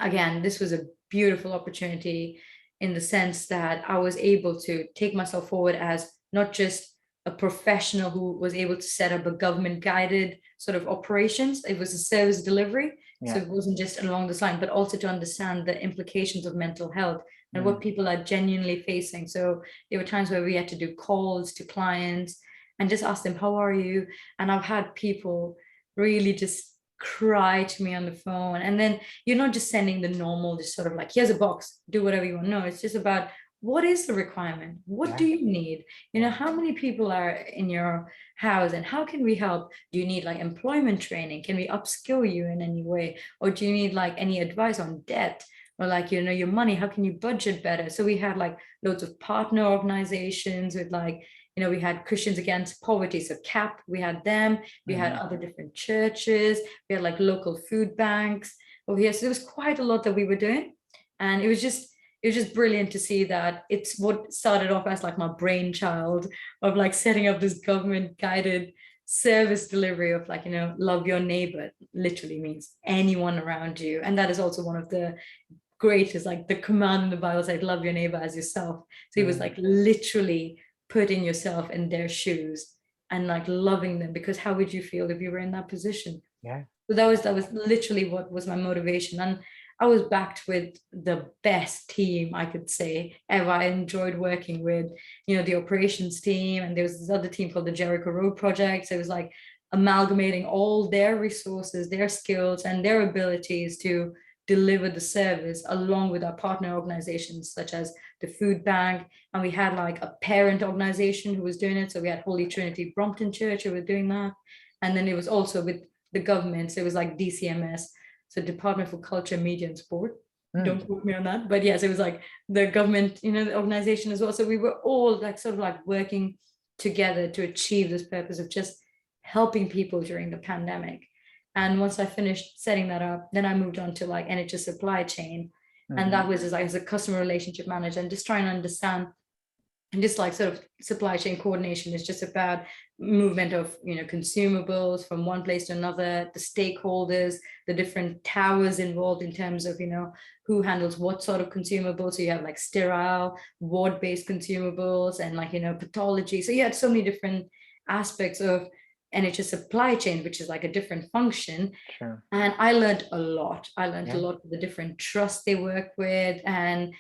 again, this was a beautiful opportunity in the sense that I was able to take myself forward as not just a professional who was able to set up a government guided sort of operations. It was a service delivery. So Yeah. it wasn't just along this line, but also to understand the implications of mental health and what people are genuinely facing. So there were times where we had to do calls to clients and just ask them, how are you? And I've had people really just cry to me on the phone. And then you're not just sending the normal, just sort of like, here's a box, do whatever you want. No, it's just about what is the requirement? What do Yeah. you need? How many people are in your house and how can we help? Do you need like employment training? Can we upskill you in any way? Or do you need like any advice on debt? Or like, your money, how can you budget better? So we had like loads of partner organizations with like, we had Christians Against Poverty, so CAP, we had them, we had other different churches, we had like local food banks over here. So there was quite a lot that we were doing. And it was just brilliant to see that it's what started off as like my brainchild of like setting up this government guided service delivery of like, love your neighbor literally means anyone around you. And that is also one of the greatest, like the command in the Bible said, love your neighbor as yourself. So he was like literally putting yourself in their shoes and like loving them, because how would you feel if you were in that position? Yeah. So that was literally what was my motivation. And I was backed with the best team I could say ever. I enjoyed working with, the operations team, and there was this other team called the Jericho Road Project. So it was like amalgamating all their resources, their skills, and their abilities to deliver the service along with our partner organizations such as the food bank. And we had like a parent organization who was doing it. So we had Holy Trinity Brompton Church who were doing that. And then it was also with the government. So it was like DCMS, so Department for Culture, Media and Sport. Don't quote me on that. But yes, it was like the government, the organization as well. So we were all like sort of like working together to achieve this purpose of just helping people during the pandemic. And once I finished setting that up, then I moved on to like NHS supply chain. And that was as a customer relationship manager and just trying to understand, and just like sort of supply chain coordination is just about movement of consumables from one place to another, the stakeholders, the different towers involved in terms of who handles what sort of consumables. So you have like sterile ward-based consumables and like pathology. So you had so many different aspects of NHS supply chain, which is like a different function. Sure. And I learned a lot. I learned a Yeah. lot of the different trusts they work with. And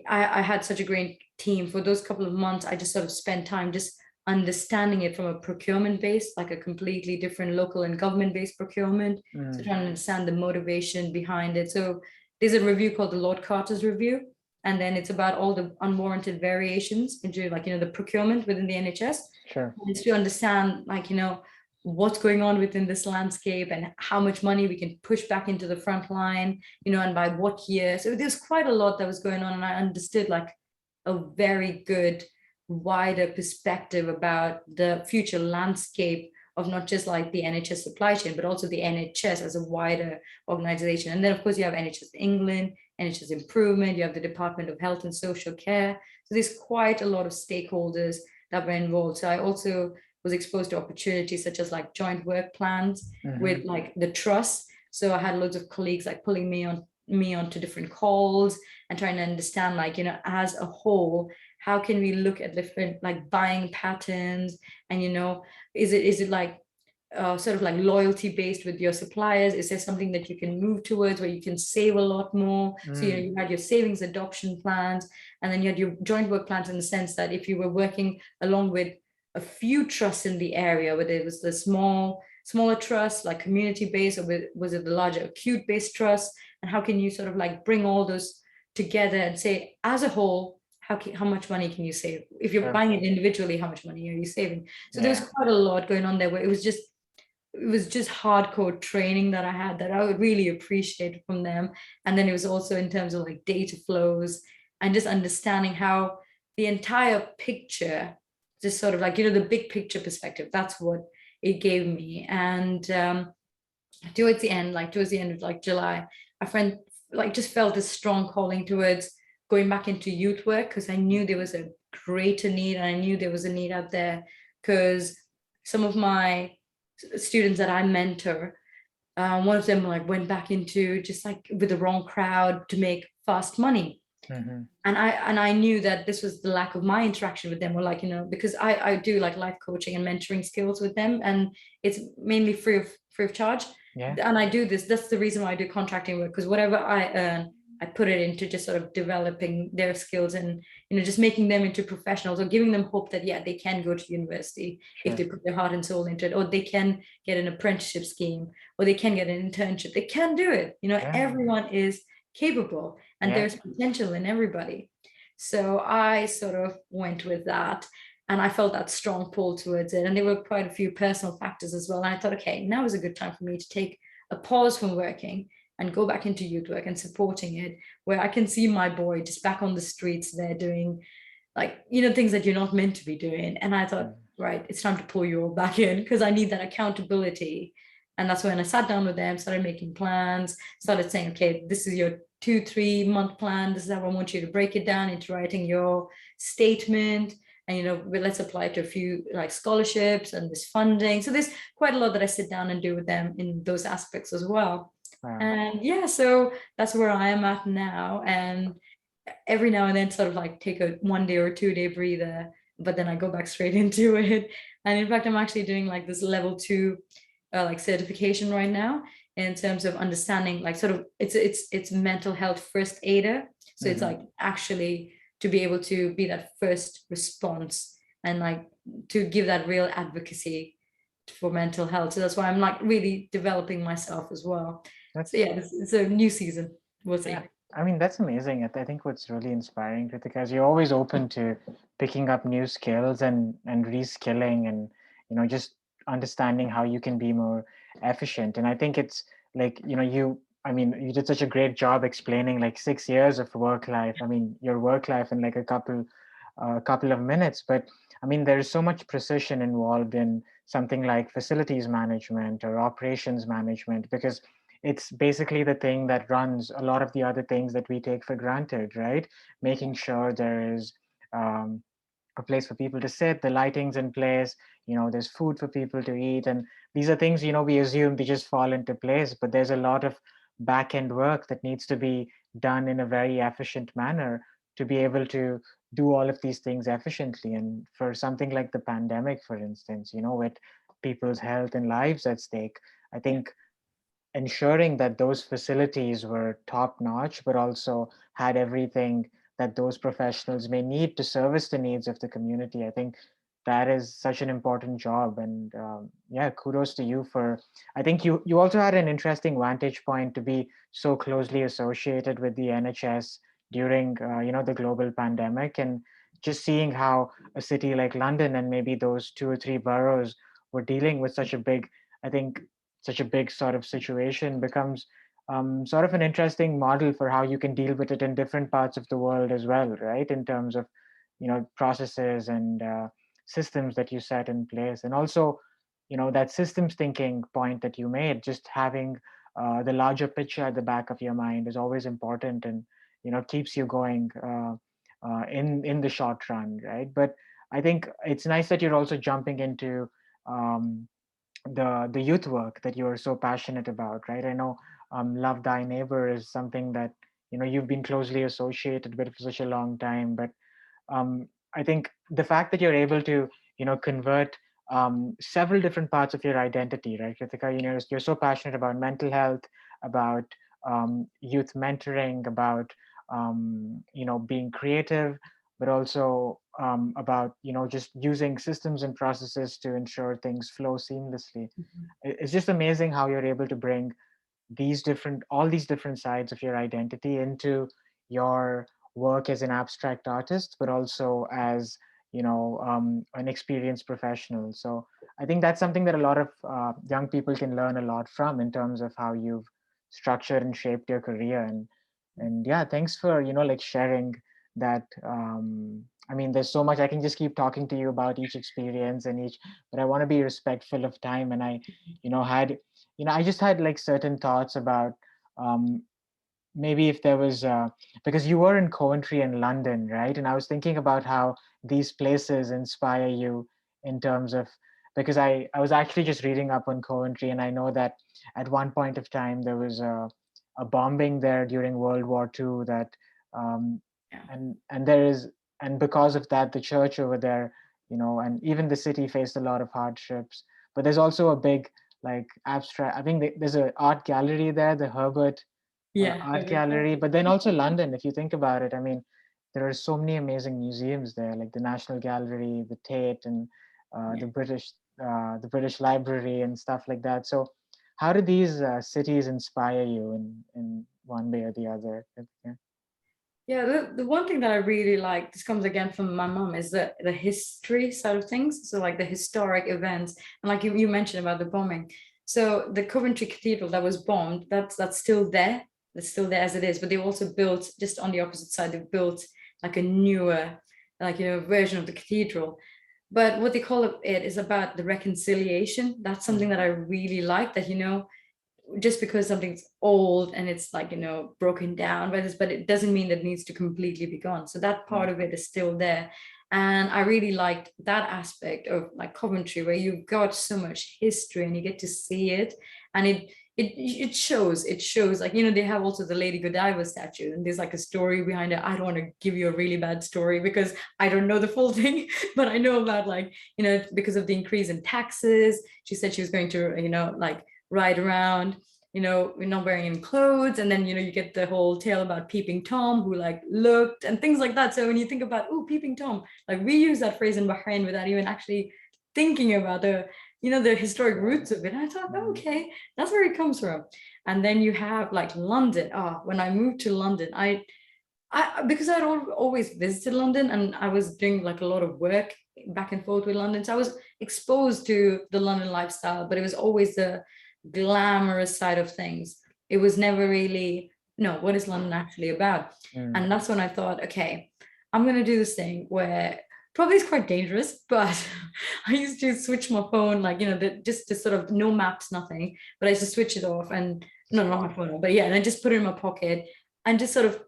I had such a great team. For those couple of months, I just sort of spent time just understanding it from a procurement base, like a completely different local and government-based procurement. So trying to understand the motivation behind it. So there's a review called the Lord Carter's Review. And then it's about all the unwarranted variations into like, the procurement within the NHS. Sure. And it's to understand like, what's going on within this landscape and how much money we can push back into the front line, and by what year. So there's quite a lot that was going on. And I understood like a very good wider perspective about the future landscape of not just like the NHS supply chain, but also the NHS as a wider organization. And then of course you have NHS England, NHS Improvement, you have the Department of Health and Social Care. So there's quite a lot of stakeholders that were involved. So I also was exposed to opportunities such as like joint work plans with like the trust. So I had loads of colleagues like pulling me onto different calls and trying to understand like, as a whole, how can we look at different like buying patterns and, is it like sort of like loyalty based with your suppliers? Is there something that you can move towards where you can save a lot more? So, you had your savings adoption plans, and then you had your joint work plans in the sense that if you were working along with a few trusts in the area, whether it was the smaller trusts like community based, or was it the larger acute based trusts, and how can you sort of like bring all those together and say as a whole, how much money can you save? If you're buying it individually, how much money are you saving? So there was quite a lot going on there where it was just hardcore training that I had that I would really appreciate from them. And then it was also in terms of like data flows and just understanding how the entire picture, just sort of like, the big picture perspective, that's what it gave me. And towards the end of like July, a friend like just felt this strong calling towards going back into youth work because I knew there was a greater need, and I knew there was a need out there because some of my students that I mentor, one of them like went back into just like with the wrong crowd to make fast money. Mm-hmm. And I knew that this was the lack of my interaction with them, or like, because I do like life coaching and mentoring skills with them, and it's mainly free of charge. Yeah. And I do this, that's the reason why I do contracting work, because whatever I earn, I put it into just sort of developing their skills, and just making them into professionals, or giving them hope that yeah, they can go to university if Sure. they put their heart and soul into it, or they can get an apprenticeship scheme, or they can get an internship. They can do it. Yeah. Everyone is capable, and Yeah. there's potential in everybody. So I sort of went with that, and I felt that strong pull towards it. And there were quite a few personal factors as well. And I thought, okay, now is a good time for me to take a pause from working and go back into youth work and supporting it, where I can see my boy just back on the streets there doing like, things that you're not meant to be doing. And I thought, Mm. right, it's time to pull you all back in because I need that accountability. And that's when I sat down with them, started making plans, started saying, okay, this is your 2-3 month plan. This is how I want you to break it down into writing your statement. And let's apply it to a few like scholarships and this funding. So there's quite a lot that I sit down and do with them in those aspects as well. Wow. And yeah, so that's where I am at now. And every now and then sort of like take a 1 day or 2 day breather, but then I go back straight into it. And in fact, I'm actually doing like this level 2 like certification right now, in terms of understanding like sort of it's mental health first aider. So it's Mm-hmm. like actually to be able to be that first response, and like to give that real advocacy for mental health. So that's why I'm like really developing myself as well. So That's yeah, it's a new season. We'll Yeah, see. I mean, that's amazing. I think what's really inspiring, Kritika, is you're always open to picking up new skills and reskilling and just understanding how you can be more efficient. And I think it's like I mean, you did such a great job explaining like 6 years of work life. I mean, your work life in like a couple of minutes. But I mean, there is so much precision involved in something like facilities management or operations management, because it's basically the thing that runs a lot of the other things that we take for granted, right? Making sure there is um, a place for people to sit, the lighting's in place, there's food for people to eat. And these are things, we assume they just fall into place, but there's a lot of back end work that needs to be done in a very efficient manner to be able to do all of these things efficiently. And for something like the pandemic, for instance, with people's health and lives at stake, I think ensuring that those facilities were top notch, but also had everything that those professionals may need to service the needs of the community. I think that is such an important job. And yeah, kudos to you for, I think you also had an interesting vantage point to be so closely associated with the NHS during, the global pandemic, and just seeing how a city like London and maybe those two or three boroughs were dealing with I think, such a big sort of situation becomes sort of an interesting model for how you can deal with it in different parts of the world as well, right? In terms of processes and systems that you set in place, and also that systems thinking point that you made, just having the larger picture at the back of your mind is always important, and keeps you going in the short run, right? But I think it's nice that you're also jumping into um, the youth work that you're so passionate about, right? I know love thy neighbor is something that you've been closely associated with for such a long time. But I think the fact that you're able to convert several different parts of your identity, right, Kritika? You're so passionate about mental health, about youth mentoring, about being creative, but also about just using systems and processes to ensure things flow seamlessly. It's just amazing how you're able to bring all these different sides of your identity into your work as an abstract artist, but also as an experienced professional. So I think that's something that a lot of young people can learn a lot from, in terms of how you've structured and shaped your career. And yeah, thanks for like sharing that. I mean, there's so much I can just keep talking to you about each experience and each, but I want to be respectful of time. And I had I just had like certain thoughts about um, maybe if there was because you were in Coventry and London, right? And I was thinking about how these places inspire you in terms of, because I was actually just reading up on Coventry, and I know that at one point of time there was a bombing there during World War II, that um, Yeah. and there is, and because of that the church over there, and even the city faced a lot of hardships. But there's also a big, like, abstract, I think there's an art gallery there, the Herbert Yeah. art gallery. But then also London, if you think about it, I mean, there are so many amazing museums there, like the National Gallery, the Tate, and Yeah. the British Library and stuff like that. So how do these cities inspire you in one way or the other? Yeah. Yeah, the one thing that I really like, this comes again from my mom, is the history side of things. So like the historic events, and like you mentioned about the bombing. So the Coventry Cathedral that was bombed, that's still there. That's still there as it is. But they also built, just on the opposite side, they built like a newer, like, version of the cathedral. But what they call it is about the reconciliation. That's something that I really like, that, just because something's old and it's like, broken down by this, but it doesn't mean that it needs to completely be gone. So that part of it is still there. And I really liked that aspect of like Coventry, where you've got so much history and you get to see it. And it shows like, they have also the Lady Godiva statue, and there's like a story behind it. I don't want to give you a really bad story because I don't know the full thing, but I know about, like, because of the increase in taxes, she said she was going to, like, ride around, we're not wearing any clothes. And then, you get the whole tale about Peeping Tom, who like looked and things like that. So when you think about, oh, Peeping Tom, like we use that phrase in Bahrain without even actually thinking about the historic roots of it. And I thought, oh, okay, that's where it comes from. And then you have like London. When I moved to London, I because I'd always visited London, and I was doing like a lot of work back and forth with London. So I was exposed to the London lifestyle, but it was always the glamorous side of things. It was never really, no, what is London actually about? And that's when I thought, okay, I'm going to do this thing where probably it's quite dangerous, but I used to switch my phone, like, just to sort of, no maps, nothing, but I used to switch it off, and no, not my phone, but yeah, and I just put it in my pocket and just sort of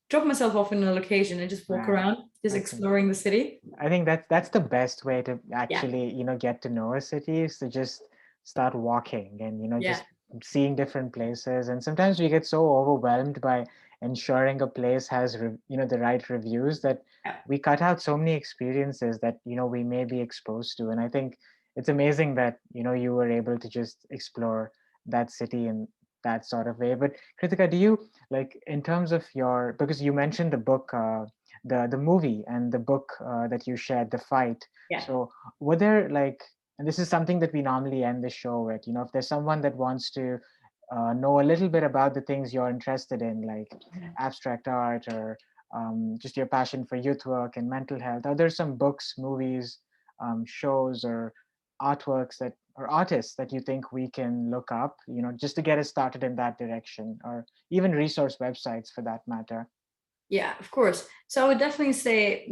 drop myself off in a location and just walk Right. around, just exploring the city. I think that's the best way to Yeah. actually, get to know a city, is to just start walking and, Yeah. just seeing different places. And sometimes we get so overwhelmed by ensuring a place has, the right reviews, that Yeah. we cut out so many experiences that, we may be exposed to. And I think it's amazing that, you were able to just explore that city in that sort of way. But Kritika, do you, like, in terms of your, because you mentioned the book, the movie and the book that you shared, The Fight. Yeah. So were there, like, and this is something that we normally end the show with, if there's someone that wants to know a little bit about the things you're interested in, like abstract art, or just your passion for youth work and mental health, are there some books, movies, shows, or artworks that, or artists that you think we can look up, just to get us started in that direction, or even resource websites for that matter? Yeah, of course. So I would definitely say,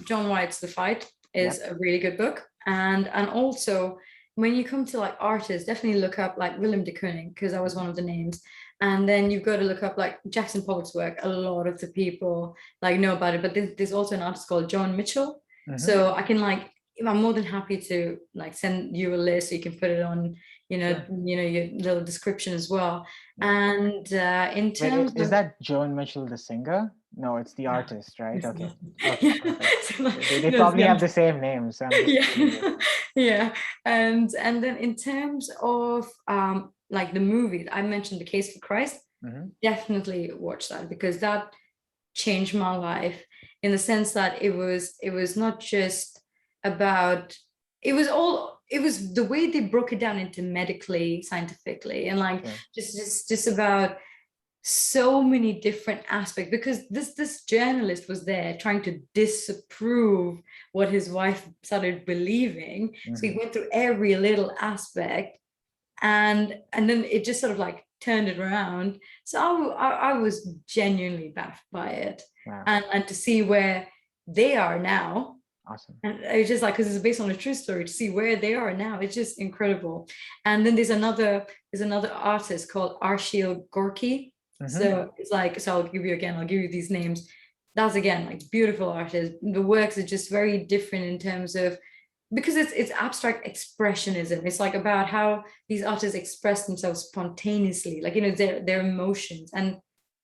John White's The Fight is Yep. a really good book. And also, when you come to like artists, definitely look up like Willem de Kooning, because that was one of the names. And then you've got to look up like Jackson Pollock's work. A lot of the people like know about it, but there's also an artist called John Mitchell. Mhm. So I can like, I'm more than happy to like send you a list so you can put it on, Sure. your little description as well. Yeah. And in Wait, terms is of, that Joan Mitchell the singer? No, it's the no, artist, right? it's Okay. not. Okay, Yeah. perfect. So, like, They it's probably the have artist. the same name, so I'm just curious. Yeah. Yeah. And then in terms of like the movie, I mentioned The Case for Christ. Hmm. Definitely watch that, because that changed my life, in the sense that it was not just about, it was the way they broke it down into medically, scientifically, and like Sure. just about so many different aspects, because this journalist was there trying to disapprove what his wife started believing, so he Hmm. went through every little aspect, and then it just sort of like turned it around. So I was genuinely baffled by it, Wow. and to see where they are now. Awesome. And it's just like, because it's based on a true story, to see where they are now, it's just incredible. And then there's another artist called Arshil Gorky. Mm-hmm. So it's like, so I'll give you these names. That's again like beautiful artists. The works are just very different in terms of, because it's abstract expressionism. It's like about how these artists express themselves spontaneously, like, their emotions, and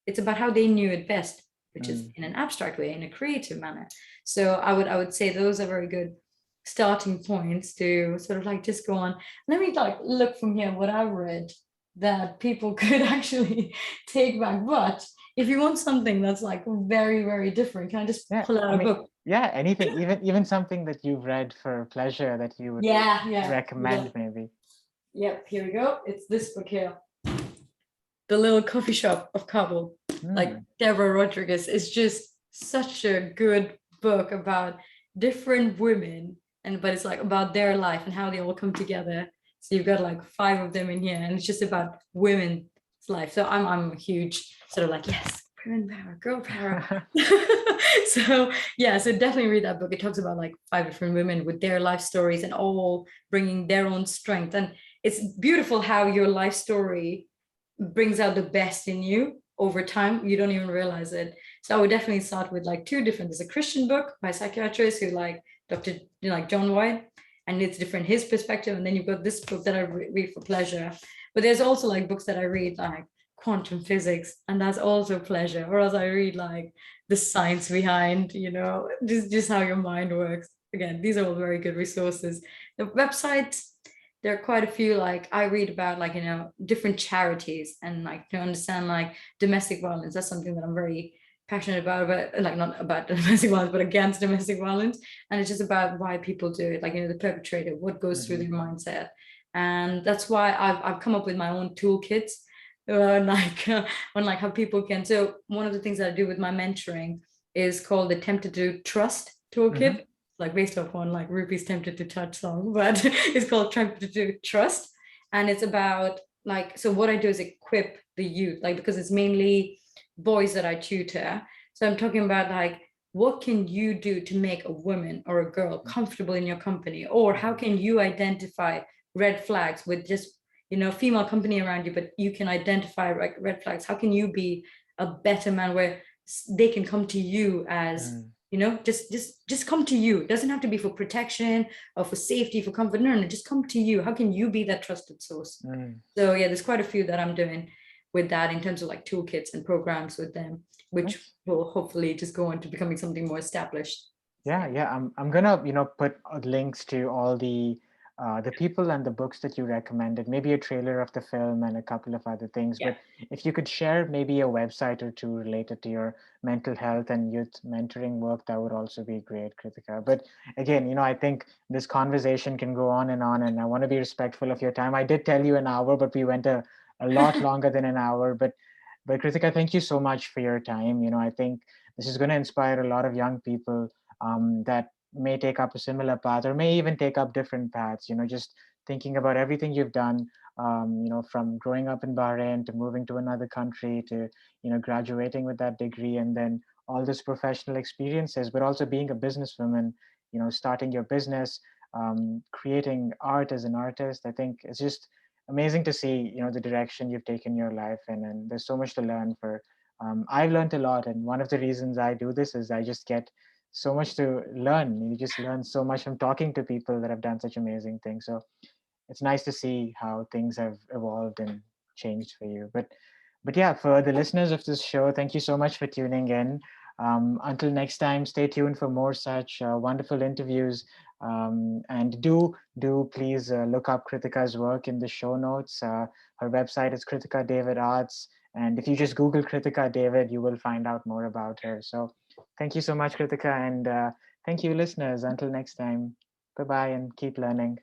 it's about how they knew it best, which is Mm. in an abstract way, in a creative manner. So I would say those are very good starting points to sort of like just go on. Let me like look from here what I've read that people could actually take back. But if you want something that's like very, very different, can I just Yeah, pull I out a mean, book? yeah, anything, even something that you've read for pleasure that you would Yeah, yeah. recommend, maybe. Yep, here we go. It's this book here, The Little Coffee Shop of Kabul. Like Hmm. Deborah Rodriguez is just such a good book about different women, and but it's like about their life and how they all come together. So you've got like five of them in here, and it's just about women's life. So I'm a huge sort of like, yes, women power, girl power. So yeah, so definitely read that book. It talks about like five different women with their life stories and all bringing their own strength. And it's beautiful how your life story brings out the best in you over time. You don't even realize it. So I would definitely start with like two different. There's a Christian book by a psychiatrist who like Dr. Like John White, and it's different his perspective. And then you've got this book that I read for pleasure. But there's also like books that I read like quantum physics, and that's also pleasure. Or else I read like the science behind, just how your mind works. Again, these are all very good resources. The websites, there are quite a few, like I read about like different charities, and like to understand like domestic violence. That's something that I'm very passionate about, but like not about domestic violence but against domestic violence. And it's just about why people do it, like the perpetrator, what goes through Hmm. their mindset. And that's why I've come up with my own toolkits, like on like how people can. So one of the things that I do with my mentoring is called the Tempted to Trust Hmm. toolkit, like based upon like Ruby's Tempted to Touch song, but it's called Tempted to Trust. And it's about like, so what I do is equip the youth, like, because it's mainly boys that I tutor. So I'm talking about like, what can you do to make a woman or a girl comfortable in your company? Or how Hmm. can you identify red flags with just, female company around you, but you can identify like red flags? How can you be a better man where they can come to you as, Hmm. just come to you. It doesn't have to be for protection or for safety, for comfort. No, no, just come to you. How can you be that trusted source? Hmm. So yeah, there's quite a few that I'm doing with that in terms of like toolkits and programs with them, which Nice. will hopefully just go on to becoming something more established. Yeah, Yeah. yeah. I'm gonna put links to all the people and the books that you recommended. Maybe a trailer of the film and a couple of other things. Yeah. But if you could share maybe a website or two related to your mental health and youth mentoring work, that would also be great, Kritika. But again, I think this conversation can go on, and I want to be respectful of your time. I did tell you an hour, but we went a lot longer than an hour. But Kritika, thank you so much for your time. I think this is going to inspire a lot of young people that may take up a similar path or may even take up different paths. Just thinking about everything you've done, from growing up in Bahrain to moving to another country to, graduating with that degree, and then all this professional experiences, but also being a businesswoman, starting your business, creating art as an artist. I think it's just amazing to see, the direction you've taken your life in, and there's so much to learn for. I've learned a lot, and one of the reasons I do this is I just get so much to learn. You just learn so much from talking to people that have done such amazing things. So it's nice to see how things have evolved and changed for you. But yeah, for the listeners of this show, thank you so much for tuning in. Until next time, stay tuned for more such wonderful interviews. And do please look up Kritika's work in the show notes. Her website is Kritika David Arts, and if you just Google Kritika David, you will find out more about her. So thank you so much, Kritika, and thank you, listeners. Until next time, bye bye, and keep learning.